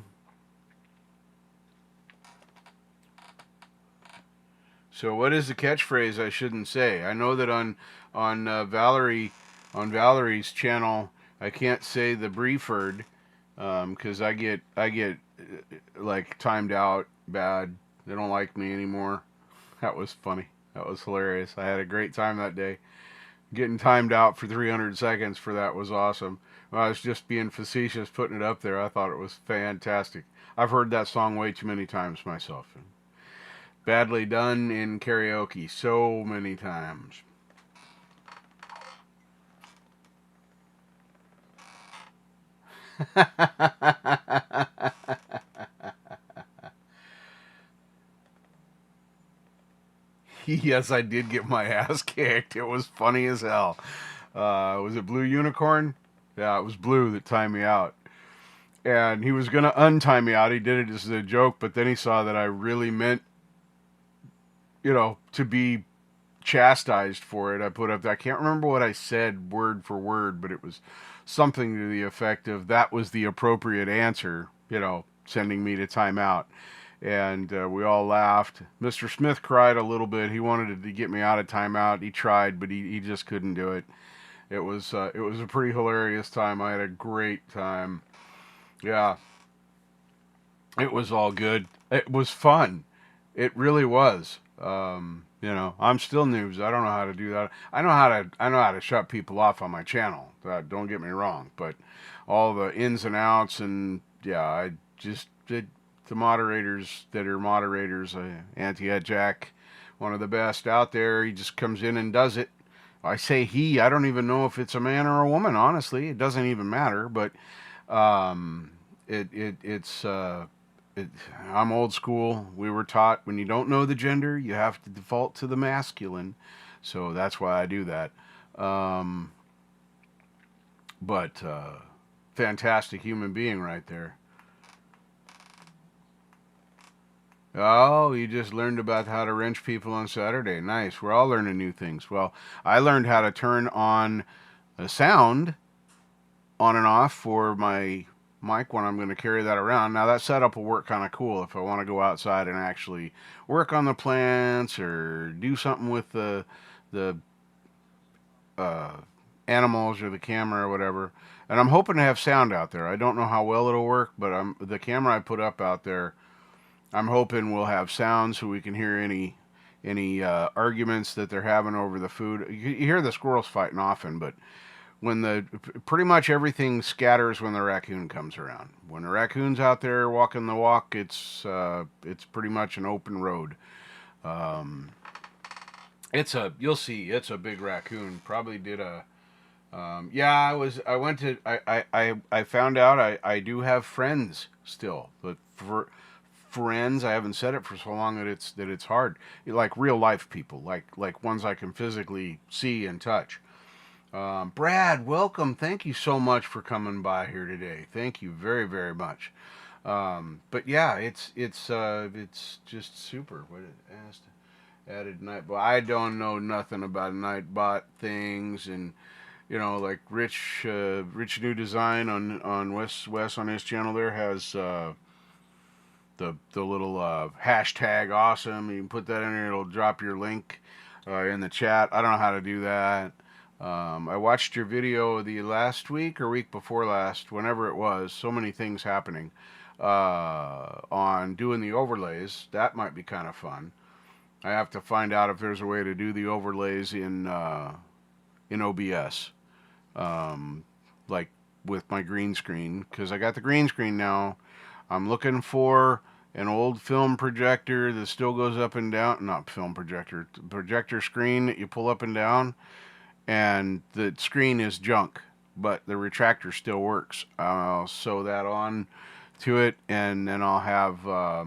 So what is the catchphrase I shouldn't say? I know that on Valerie's channel I can't say the Brieford because I get like timed out bad. They don't like me anymore. That was funny. That was hilarious. I had a great time that day. Getting timed out for 300 seconds for that was awesome. I was just being facetious putting it up there. I thought it was fantastic. I've heard that song way too many times myself. Badly done in karaoke so many times. Yes, I did get my ass kicked. It was funny as hell. Was it Blue Unicorn? Yeah, it was Blue that timed me out. And he was going to untie me out. He did it as a joke, but then he saw that I really meant, to be chastised for it. I put up, I can't remember what I said word for word, but it was something to the effect of that was the appropriate answer, sending me to timeout. And we all laughed. Mr. Smith cried a little bit. He wanted to get me out of timeout. He tried, but he just couldn't do it. It was a pretty hilarious time. I had a great time. Yeah, it was all good. It was fun. It really was. I'm still noobs. I don't know how to do that. I know how to shut people off on my channel. Don't get me wrong, but all the ins and outs and yeah, I just did the moderators that are moderators. Anti-Ed Jack, one of the best out there. He just comes in and does it. I say he. I don't even know if it's a man or a woman. Honestly, it doesn't even matter. But um, it's. I'm old school. We were taught when you don't know the gender, you have to default to the masculine. So that's why I do that. But fantastic human being right there. Oh, you just learned about how to wrench people on Saturday. Nice. We're all learning new things. Well, I learned how to turn on the sound on and off for my mic when I'm going to carry that around. Now that setup will work kind of cool if I want to go outside and actually work on the plants or do something with the uh, animals or the camera or whatever. And I'm hoping to have sound out there. I don't know how well it'll work, but the camera I put up out there, I'm hoping we'll have sound so we can hear any arguments that they're having over the food. You hear the squirrels fighting often, but pretty much everything scatters when the raccoon comes around. When the raccoon's out there walking the walk, it's pretty much an open road. You'll see, it's a big raccoon. Probably did a I found out I do have friends still, but for friends, I haven't said it for so long that it's hard. Like real life people, like ones I can physically see and touch. Brad, welcome. Thank you so much for coming by here today. Thank you very, very much. But yeah, it's just super. What it asked added Nightbot. I don't know nothing about Nightbot things, and you know, like Rich New Design on Wes on his channel there has the little hashtag awesome. You can put that in there. It'll drop your link in the chat. I don't know how to do that. I watched your video the last week or week before last, whenever it was. So many things happening on doing the overlays. That might be kind of fun. I have to find out if there's a way to do the overlays in OBS, like with my green screen, because I got the green screen now. I'm looking for an old film projector that still goes up and down. Not film projector, projector screen that you pull up and down, and the screen is junk, but the retractor still works. I'll sew that on to it, and then I'll have a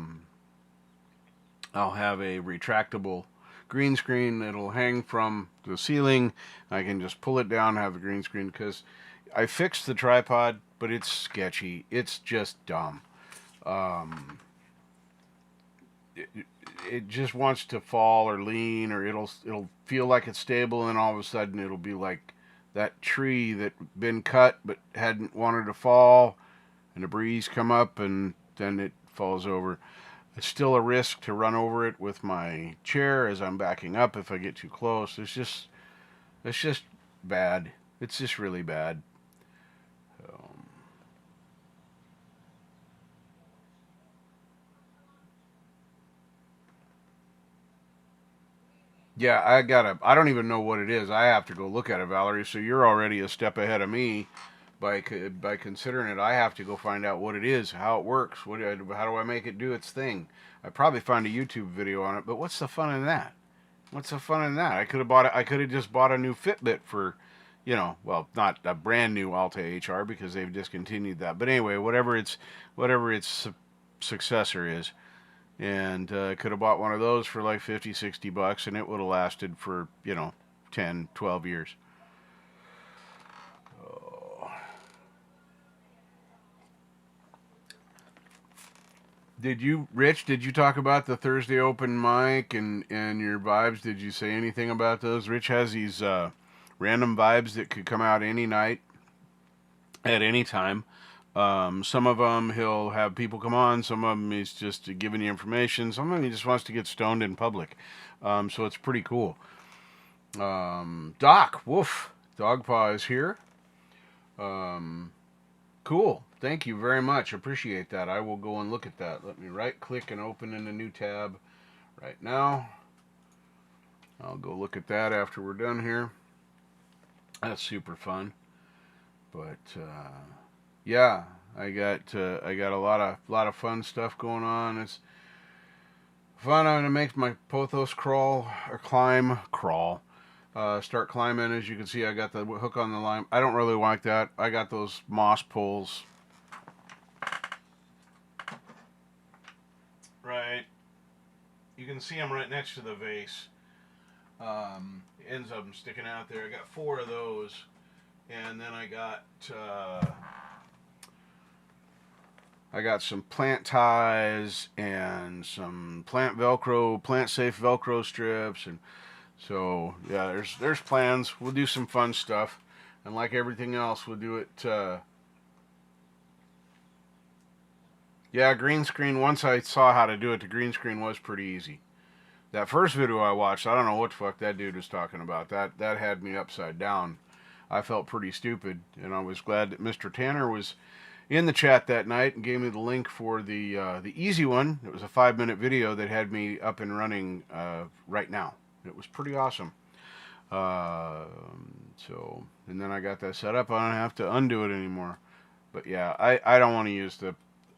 retractable green screen that'll hang from the ceiling. I can just pull it down and have the green screen, because I fixed the tripod, but it's sketchy. It's just dumb. It just wants to fall or lean, or it'll feel like it's stable, and all of a sudden it'll be like that tree that been cut but hadn't wanted to fall, and a breeze come up and then it falls over. It's still a risk to run over it with my chair as I'm backing up if I get too close. It's just bad. It's just really bad. Yeah, I don't even know what it is. I have to go look at it, Valerie. So you're already a step ahead of me by considering it. I have to go find out what it is, how it works, how do I make it do its thing. I probably find a YouTube video on it, but what's the fun in that? What's the fun in that? I could have just bought a new Fitbit for, well, not a brand new Alta HR because they've discontinued that. But anyway, whatever its successor is. And could have bought one of those for like 50, 60 bucks, and it would have lasted for, 10, 12 years. Oh. Rich, did you talk about the Thursday open mic and your vibes? Did you say anything about those? Rich has these random vibes that could come out any night, at any time. Some of them he'll have people come on. Some of them he's just giving you information. Some of them he just wants to get stoned in public. So it's pretty cool. Doc, woof, Dogpaw is here. Cool. Thank you very much. Appreciate that. I will go and look at that. Let me right click and open in a new tab right now. I'll go look at that after we're done here. That's super fun. But yeah, I got a lot of fun stuff going on. It's fun. I'm gonna make my pothos crawl. Start climbing. As you can see, I got the hook on the line. I don't really like that. I got those moss poles. Right. You can see them right next to the vase. Ends of them sticking out there. I got 4 of those. And then I got some plant ties and some plant safe Velcro strips, and so yeah, there's plans. We'll do some fun stuff, and like everything else, we'll do it. Yeah, green screen. Once I saw how to do it, the green screen was pretty easy. That first video I watched, I don't know what the fuck that dude was talking about. That had me upside down. I felt pretty stupid, and I was glad that Mr. Tanner was in the chat that night and gave me the link for the easy one. It was a 5-minute video that had me up and running right now. It was pretty awesome. So, and then I got that set up. I don't have to undo it anymore. But yeah, I don't want to use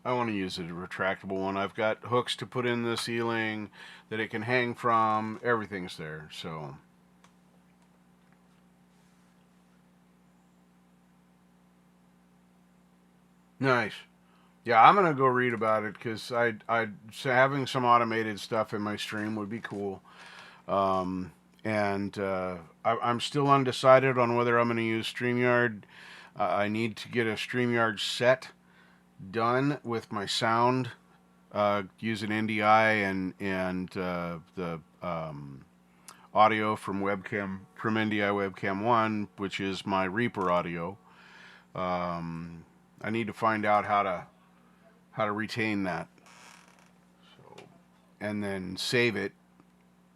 I want to use a retractable one. I've got hooks to put in the ceiling that it can hang from. Everything's there. So nice. Yeah, I'm gonna go read about it because having some automated stuff in my stream would be cool. And I'm still undecided on whether I'm gonna use StreamYard. I need to get a StreamYard set done with my sound using NDI and the audio from NDI Webcam 1, which is my Reaper audio. I need to find out how to retain that. So, and then save it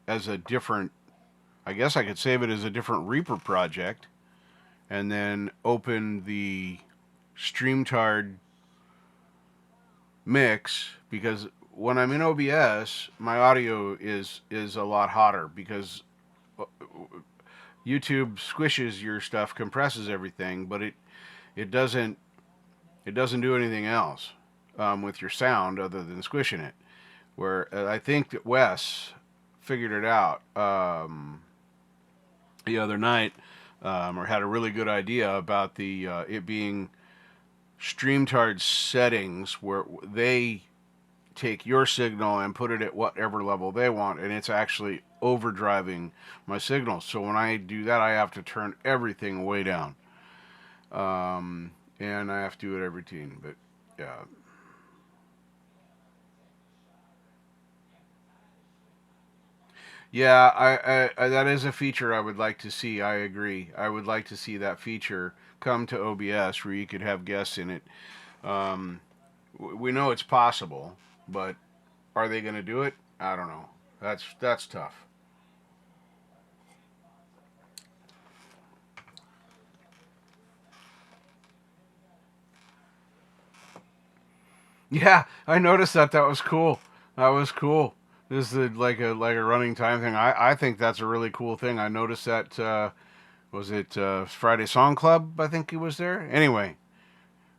as a different, I guess I could save it as a different Reaper project, and then open the StreamYard mix, because when I'm in OBS, my audio is a lot hotter because YouTube squishes your stuff, compresses everything, but it doesn't do anything else with your sound other than squishing it. Where I think that Wes figured it out the other night, or had a really good idea about the it being StreamYard settings, where they take your signal and put it at whatever level they want, and it's actually overdriving my signal. So when I do that, I have to turn everything way down, and I have to do it every routine. But yeah. Yeah, I that is a feature I would like to see. I agree. I would like to see that feature come to OBS where you could have guests in it. Um, we know it's possible, but are they going to do it? I don't know. That's tough. Yeah, I noticed that. That was cool. That was cool. This is like a running time thing. I think that's a really cool thing. I noticed that. Was it Friday Song Club? I think he was there. Anyway,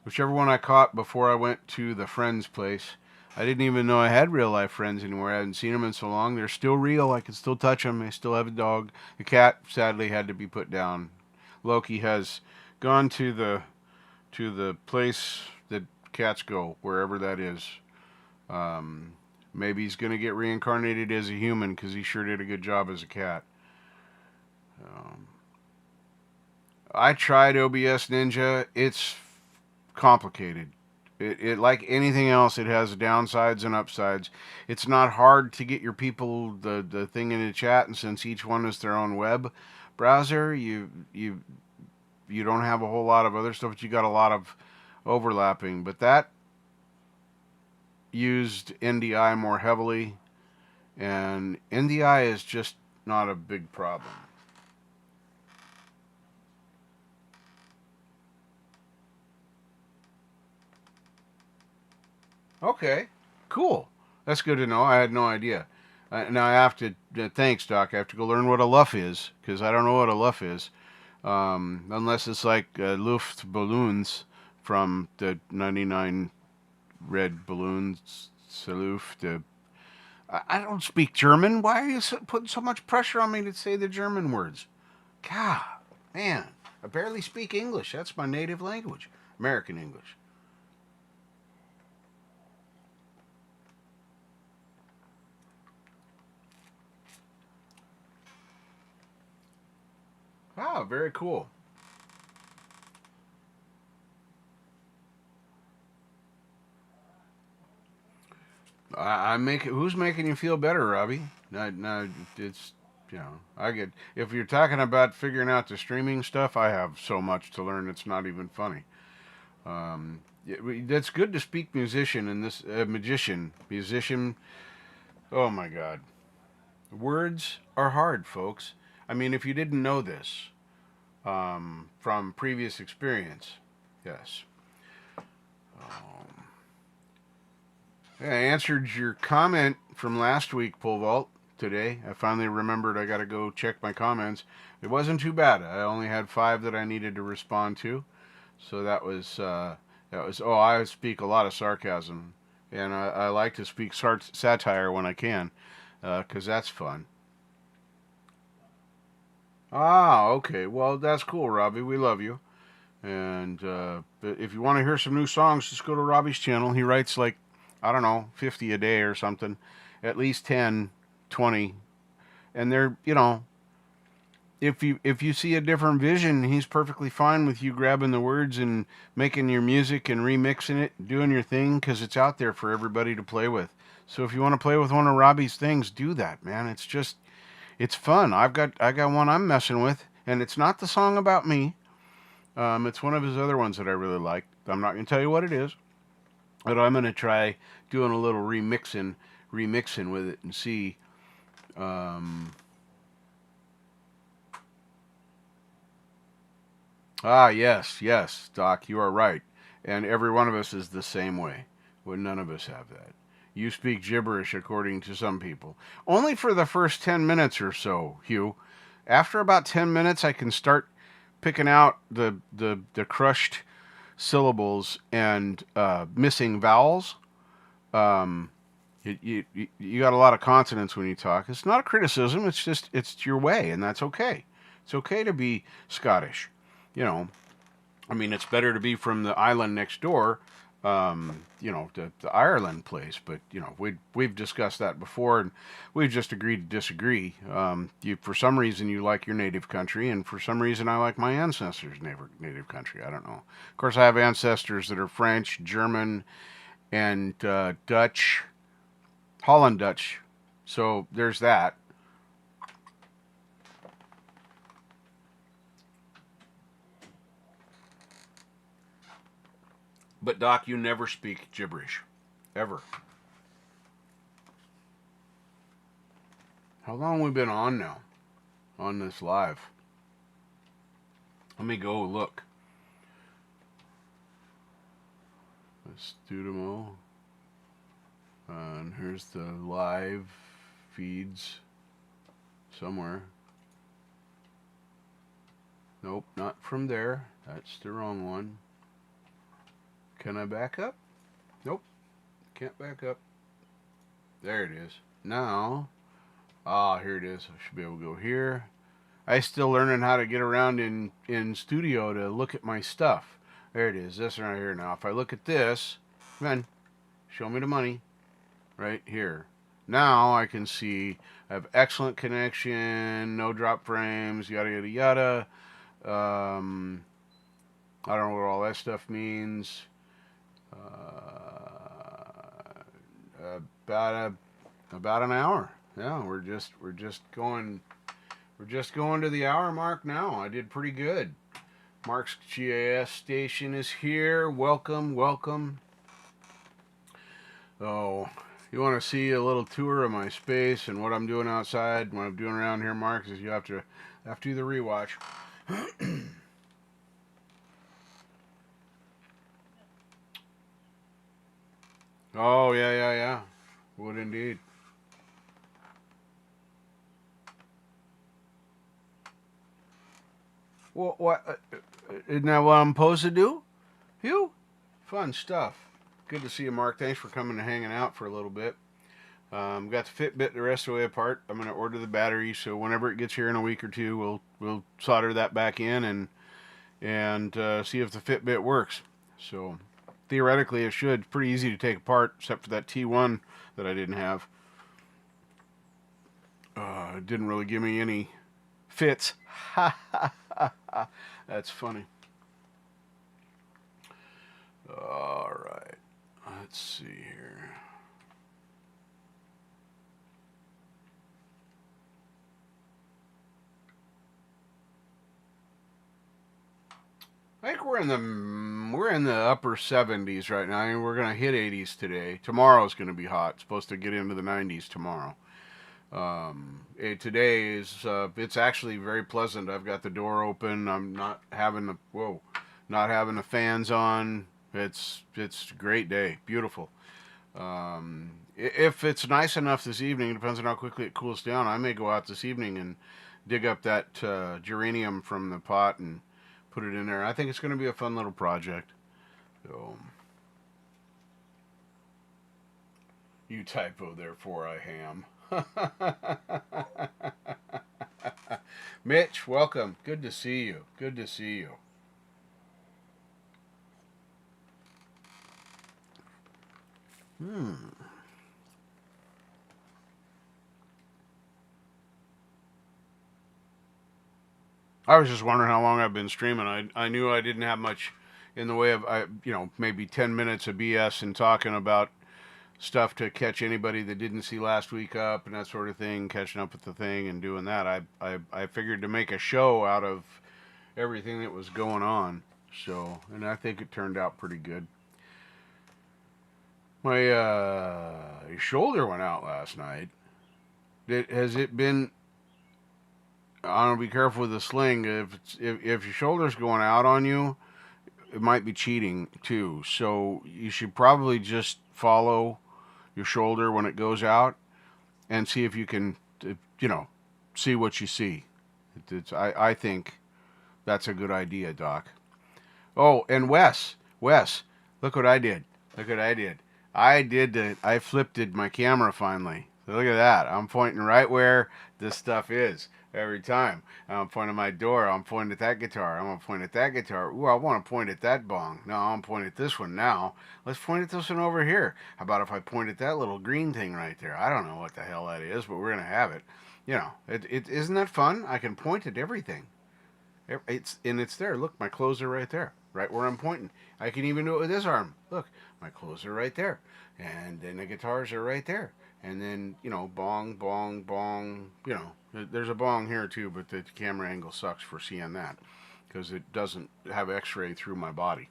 whichever one I caught before I went to the friend's place. I didn't even know I had real life friends anymore. I hadn't seen them in so long. They're still real. I can still touch them. I still have a dog. The cat sadly had to be put down. Loki has gone to the place that cats go, wherever that is. Um, Maybe he's going to get reincarnated as a human because he sure did a good job as a cat. Um, I tried OBS Ninja. It's complicated. It like anything else, it has downsides and upsides. It's not hard to get your people the thing in the chat, and since each one is their own web browser, you don't have a whole lot of other stuff, but you got a lot of overlapping. But that used NDI more heavily, and NDI is just not a big problem. Okay, cool. That's good to know. I had no idea. Now I have to. Thanks, Doc. I have to go learn what a luff is because I don't know what a luff is, unless it's like Luft balloons from the '99 red balloons. Luft. I don't speak German. Why are you putting so much pressure on me to say the German words? God, man, I barely speak English. That's my native language, American English. Wow, very cool. I make it. Who's making you feel better, Robbie? No, it's I get. If you're talking about figuring out the streaming stuff, I have so much to learn. It's not even funny. That's good to speak musician and this musician. Oh my God, words are hard, folks. I mean, if you didn't know this from previous experience, yes. I answered your comment from last week, Pole Vault, today. I finally remembered I got to go check my comments. It wasn't too bad. I only had 5 that I needed to respond to. So that was, oh, I speak a lot of sarcasm. And I like to speak satire when I can, because that's fun. Ah, okay. Well, that's cool, Robbie. We love you. And if you want to hear some new songs, just go to Robbie's channel. He writes like, I don't know, 50 a day or something. At least 10, 20. And they're, if you see a different vision, he's perfectly fine with you grabbing the words and making your music and remixing it, doing your thing, because it's out there for everybody to play with. So if you want to play with one of Robbie's things, do that, man. It's fun. I got one I'm messing with, and it's not the song about me. It's one of his other ones that I really like. I'm not going to tell you what it is, but I'm going to try doing a little remixing with it and see. Um, yes, yes, Doc, you are right. And every one of us is the same way. Well, none of us have that. You speak gibberish according to some people. Only for the first 10 minutes or so, Hugh. After about 10 minutes, I can start picking out the crushed syllables and missing vowels. Um, you got a lot of consonants when you talk. It's not a criticism. It's just it's your way, and that's okay. It's okay to be Scottish. You know, I mean, it's better to be from the island next door. The Ireland place, but we've discussed that before, and we've just agreed to disagree. For some reason you like your native country, and for some reason I like my ancestors' native country. I don't know. Of course, I have ancestors that are French, German, and Dutch. Holland Dutch. So there's that. But Doc, you never speak gibberish. Ever. How long have we been on now? On this live? Let me go look. Let's do them all. And here's the live feeds somewhere. Nope, not from there. That's the wrong one. Can I back up? Nope, can't back up. There it is. Now, here it is. I should be able to go here. I still learning how to get around in studio to look at my stuff. There it is. This right here. Now, if I look at this, come on, show me the money. Right here. Now I can see I have excellent connection, no drop frames, yada yada yada. I don't know what all that stuff means. About an hour. Yeah, we're just going to the hour mark now. I did pretty good. Mark's GAS station is here. Welcome, welcome. Oh, you want to see a little tour of my space and what I'm doing outside, what I'm doing around here, Mark, is you have to do the rewatch. Oh, yeah. Would indeed. Well, what? Isn't that what I'm supposed to do? You? Fun stuff. Good to see you, Mark. Thanks for coming and hanging out for a little bit. Got the Fitbit the rest of the way apart. I'm going to order the battery, so whenever it gets here in a week or two, we'll solder that back in and see if the Fitbit works. So theoretically, it should. It's pretty easy to take apart, except for that T1 that I didn't have. It didn't really give me any fits. That's funny. All right. Let's see here. I think we're in the upper 70s right now. I mean, we're gonna hit 80s today. Tomorrow's gonna be hot. It's supposed to get into the 90s tomorrow. Today is it's actually very pleasant. I've got the door open. I'm not having the fans on. It's a great day. Beautiful. If it's nice enough this evening, it depends on how quickly it cools down. I may go out this evening and dig up that geranium from the pot and put it in there. I think it's going to be a fun little project. So, you typo, therefore I ham. Mitch, welcome. Good to see you. Good to see you. I was just wondering how long I've been streaming. I knew I didn't have much in the way of maybe 10 minutes of BS and talking about stuff to catch anybody that didn't see last week up and that sort of thing, catching up with the thing and doing that. I figured to make a show out of everything that was going on. So, and I think it turned out pretty good. My shoulder went out last night. Has it been? I don't know, be careful with the sling. If your shoulder's going out on you, it might be cheating too. So you should probably just follow your shoulder when it goes out and see if you can, see what you see. I think that's a good idea, Doc. Oh, and Wes, look what I did. Look what I did. I flipped my camera finally. So look at that. I'm pointing right where this stuff is every time. I'm pointing at my door. I'm pointing at that guitar. I'm going to point at that guitar. Ooh, I want to point at that bong. No, I'm pointing at this one now. Let's point at this one over here. How about if I point at that little green thing right there? I don't know what the hell that is, but we're going to have it. Isn't that fun? I can point at everything. It's there. Look, my clothes are right there, right where I'm pointing. I can even do it with this arm. Look, my clothes are right there, and then the guitars are right there, and then bong, bong, bong. There's a bong here too, but the camera angle sucks for seeing that because it doesn't have X-ray through my body.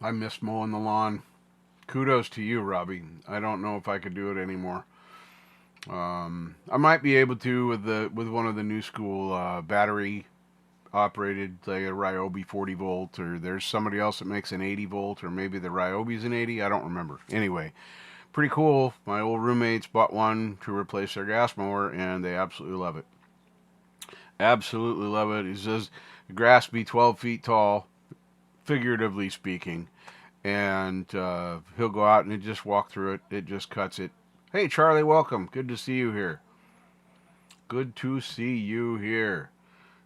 I miss mowing the lawn. Kudos to you, Robbie. I don't know if I could do it anymore. I might be able to with one of the new school battery operated, like a Ryobi 40 volt, or there's somebody else that makes an 80 volt, or maybe the Ryobi's an 80. I don't remember. Anyway, pretty cool. My old roommates bought one to replace their gas mower, and they absolutely love it. Absolutely love it. He says the grass be 12 feet tall, figuratively speaking, and he'll go out and just walk through it. It just cuts it. Hey, Charlie, welcome. Good to see you here. Good to see you here.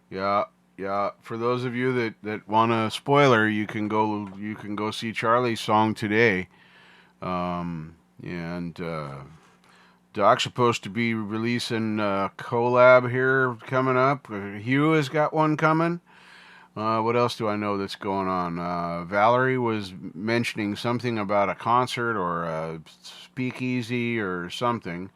Yeah, yeah. For those of you that want a spoiler, you can go see Charlie's song today. And Doc's supposed to be releasing a collab here coming up. Hugh has got one coming. What else do I know that's going on? Valerie was mentioning something about a concert or a speakeasy or something.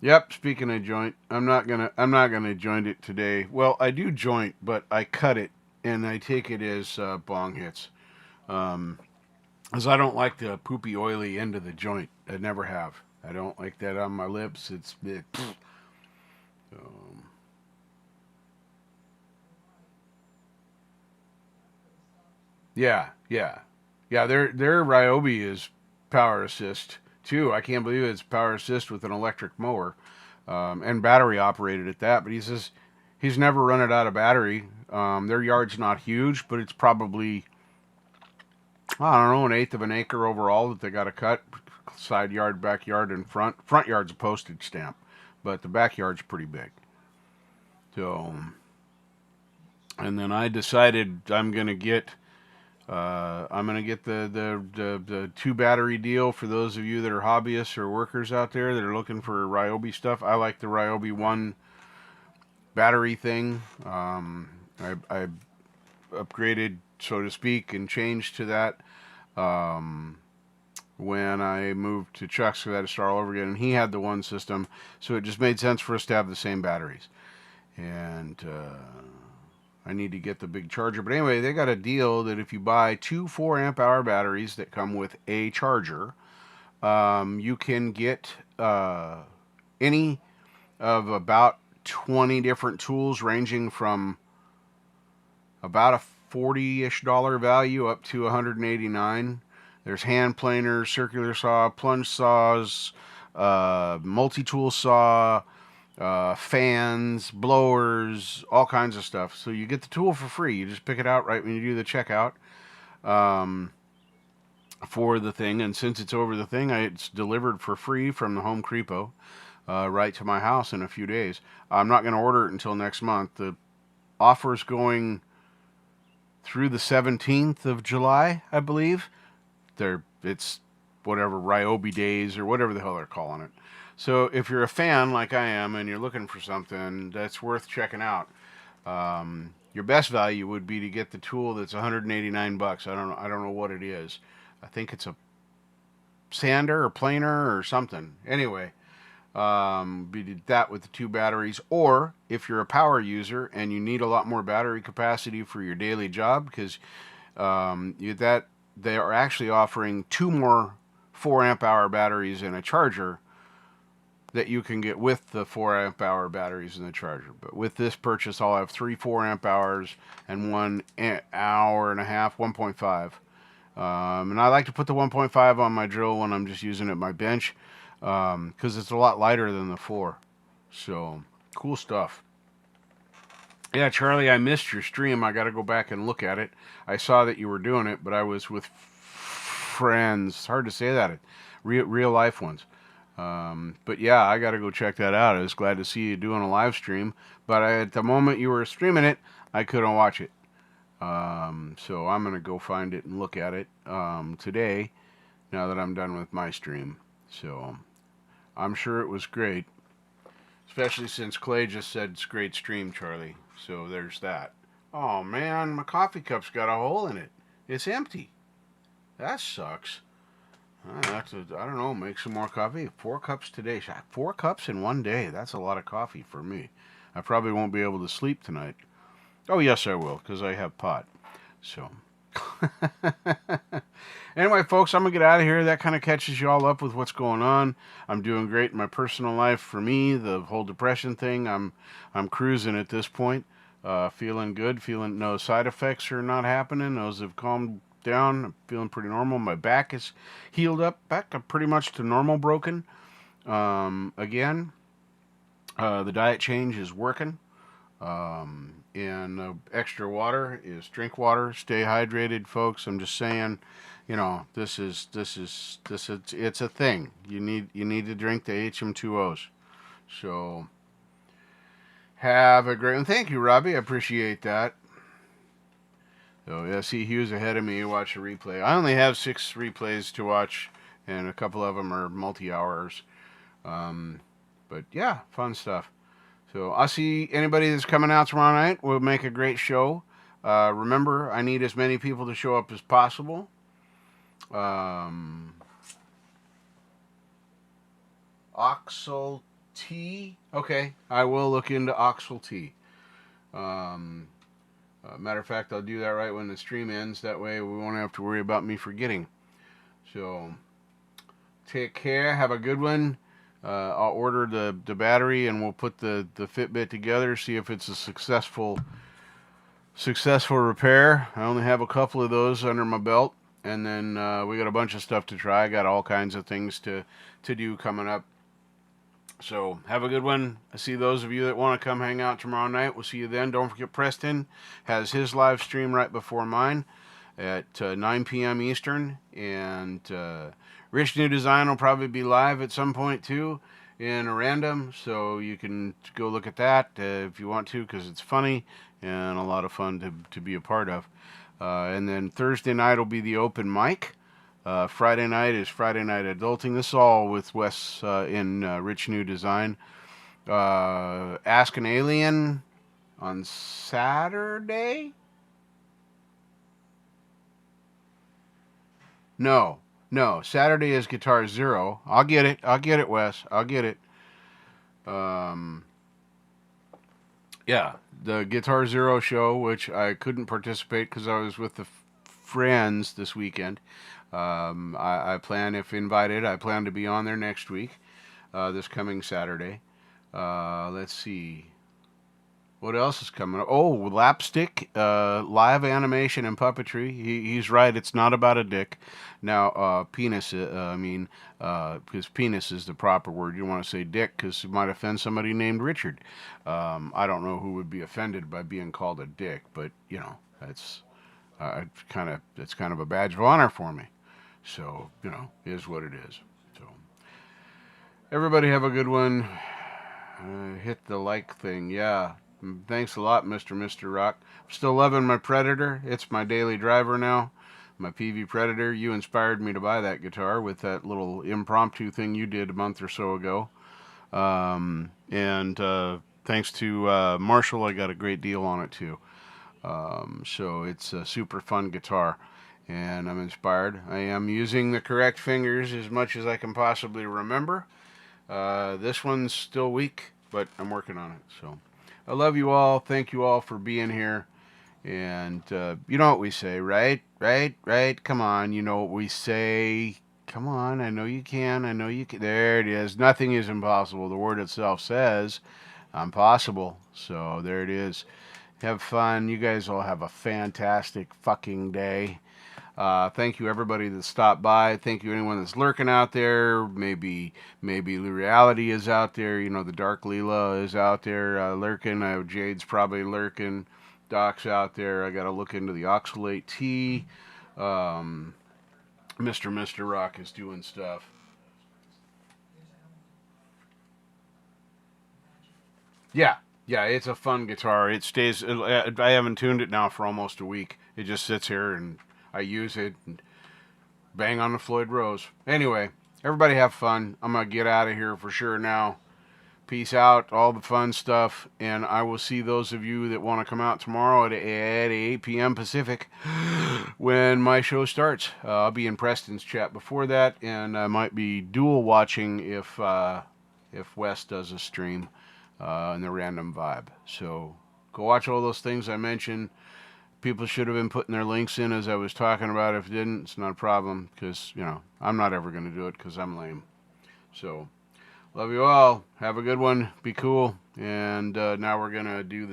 Yep, speaking of joint, I'm not gonna joint it today. Well, I do joint, but I cut it and I take it as bong hits. Because I don't like the poopy, oily end of the joint. I never have. I don't like that on my lips. It's yeah, yeah, yeah. Their Ryobi is power assist too. I can't believe it's power assist with an electric mower, and battery operated at that. But he says he's never run it out of battery. Their yard's not huge, but it's probably, I don't know, an eighth of an acre overall that they got to cut. Side yard, backyard, and front. Front yard's a postage stamp, but the backyard's pretty big. So, and then I decided I'm gonna get the two battery deal for those of you that are hobbyists or workers out there that are looking for Ryobi stuff. I like the Ryobi one battery thing. I upgraded, so to speak, and changed to that when I moved to Chuck's, so I had to start all over again. And he had the one system, so it just made sense for us to have the same batteries. And I need to get the big charger. But anyway, they got a deal that if you buy two 4 amp hour batteries that come with a charger, you can get any of about 20 different tools ranging from about a $40-ish value up to $189. There's hand planers, circular saw, plunge saws, multi-tool saw, fans, blowers, all kinds of stuff. So you get the tool for free. You just pick it out right when you do the checkout for the thing. And since it's over the thing, it's delivered for free from the Home Creepo right to my house in a few days. I'm not going to order it until next month. The offer's going through the 17th of July, I believe. it's whatever, Ryobi days or whatever the hell they're calling it. So if you're a fan like I am and you're looking for something that's worth checking out, your best value would be to get the tool that's 189 bucks. I don't know what it is. I think it's a sander or planer or something. Anyway, we did that with the 2 batteries. Or if you're a power user and you need a lot more battery capacity for your daily job, because they are actually offering 2 more 4 amp hour batteries and a charger that you can get with the 4 amp hour batteries in the charger. But with this purchase, I'll have 3 4 amp hours and 1 hour and a half, 1.5. And I like to put the 1.5 on my drill when I'm just using it at my bench, because it's a lot lighter than the 4. So, cool stuff. Yeah, Charlie, I missed your stream. I got to go back and look at it. I saw that you were doing it, but I was with friends. Hard to say that. Real life ones. But yeah, I got to go check that out. I was glad to see you doing a live stream. But at the moment you were streaming it, I couldn't watch it. So I'm going to go find it and look at it today, now that I'm done with my stream. So I'm sure it was great. Especially since Clay just said it's a great stream, Charlie. So there's that. Oh man, my coffee cup's got a hole in it. It's empty. That sucks. I don't know, make some more coffee. 4 cups today. 4 cups in one day. That's a lot of coffee for me. I probably won't be able to sleep tonight. Oh, yes, I will, because I have pot. So. Anyway, folks, I'm going to get out of here. That kind of catches you all up with what's going on. I'm doing great in my personal life. For me, the whole depression thing, I'm cruising at this point. Feeling good. Feeling no side effects are not happening. Those have calmed down. I'm feeling pretty normal. My back is healed up. Back pretty much to normal broken. Again, the diet change is working. And extra water is drink water. Stay hydrated, folks. I'm just saying, you know, it's a thing. You need to drink the HM2Os. So have a great one. Thank you, Robbie. I appreciate that. So yeah, see, he was ahead of me. Watch a replay. I only have 6 replays to watch, and a couple of them are multi-hours. But yeah, fun stuff. So I'll see anybody that's coming out tomorrow night. We'll make a great show. Remember, I need as many people to show up as possible. Oxal tea. Okay, I will look into Oxal tea. Matter of fact, I'll do that right when the stream ends. That way we won't have to worry about me forgetting. So take care. Have a good one. I'll order the battery and we'll put the Fitbit together, see if it's a successful repair. I only have a couple of those under my belt, and then we got a bunch of stuff to try. I got all kinds of things to do coming up. So have a good one. I see those of you that want to come hang out tomorrow night. We'll see you then. Don't forget, Preston has his live stream right before mine at 9 p.m. Eastern, and Rich New Design will probably be live at some point too in a random, so you can go look at that if you want to, because it's funny and a lot of fun to be a part of. And then Thursday night will be the open mic. Friday night is Friday Night Adulting. This is all with Wes in Rich New Design. Ask an Alien on Saturday? No, Saturday is Guitar Zero. I'll get it, Wes. I'll get it. Yeah, the Guitar Zero show, which I couldn't participate because I was with the friends this weekend. I plan, if invited, I plan to be on there next week, this coming Saturday. Let's see. What else is coming up? Oh, Lapstick, live animation and puppetry. He's right. It's not about a dick. Now, penis, because penis is the proper word. You don't want to say dick because it might offend somebody named Richard. I don't know who would be offended by being called a dick, but, you know, that's it's kind of a badge of honor for me. So, you know, is what it is. So, everybody have a good one. Hit the like thing. Yeah. Thanks a lot, Mr. Rock. I'm still loving my Predator. It's my daily driver now. my PV Predator. You inspired me to buy that guitar with that little impromptu thing you did a month or so ago. And thanks to Marshall, I got a great deal on it too. So it's a super fun guitar, and I'm inspired. I am using the correct fingers as much as I can possibly remember. This one's still weak, but I'm working on it. So I love you all. Thank you all for being here. And you know what we say, right? Right? Come on, you know what we say. Come on, I know you can. I know you can. There it is. Nothing is impossible. The word itself says I'm possible. So there it is. Have fun. You guys all have a fantastic fucking day. Thank you everybody that stopped by. Thank you anyone that's lurking out there. Maybe reality is out there. You know, the Dark Leela is out there lurking. Jade's probably lurking. Doc's out there. I got to look into the oxalate tea. Mr. Rock is doing stuff. Yeah, it's a fun guitar. It stays. I haven't tuned it now for almost a week. It just sits here and I use it and bang on the Floyd Rose. Anyway, everybody have fun. I'm gonna get out of here for sure now. Peace out, all the fun stuff, and I will see those of you that want to come out tomorrow at 8 p.m. Pacific when my show starts. I'll be in Preston's chat before that, and I might be dual watching if Wes does a stream in the Random Vibe. So go watch all those things I mentioned. People should have been putting their links in as I was talking about. If it didn't, it's not a problem because, you know, I'm not ever going to do it because I'm lame. So love you all. Have a good one. Be cool. And now we're going to do the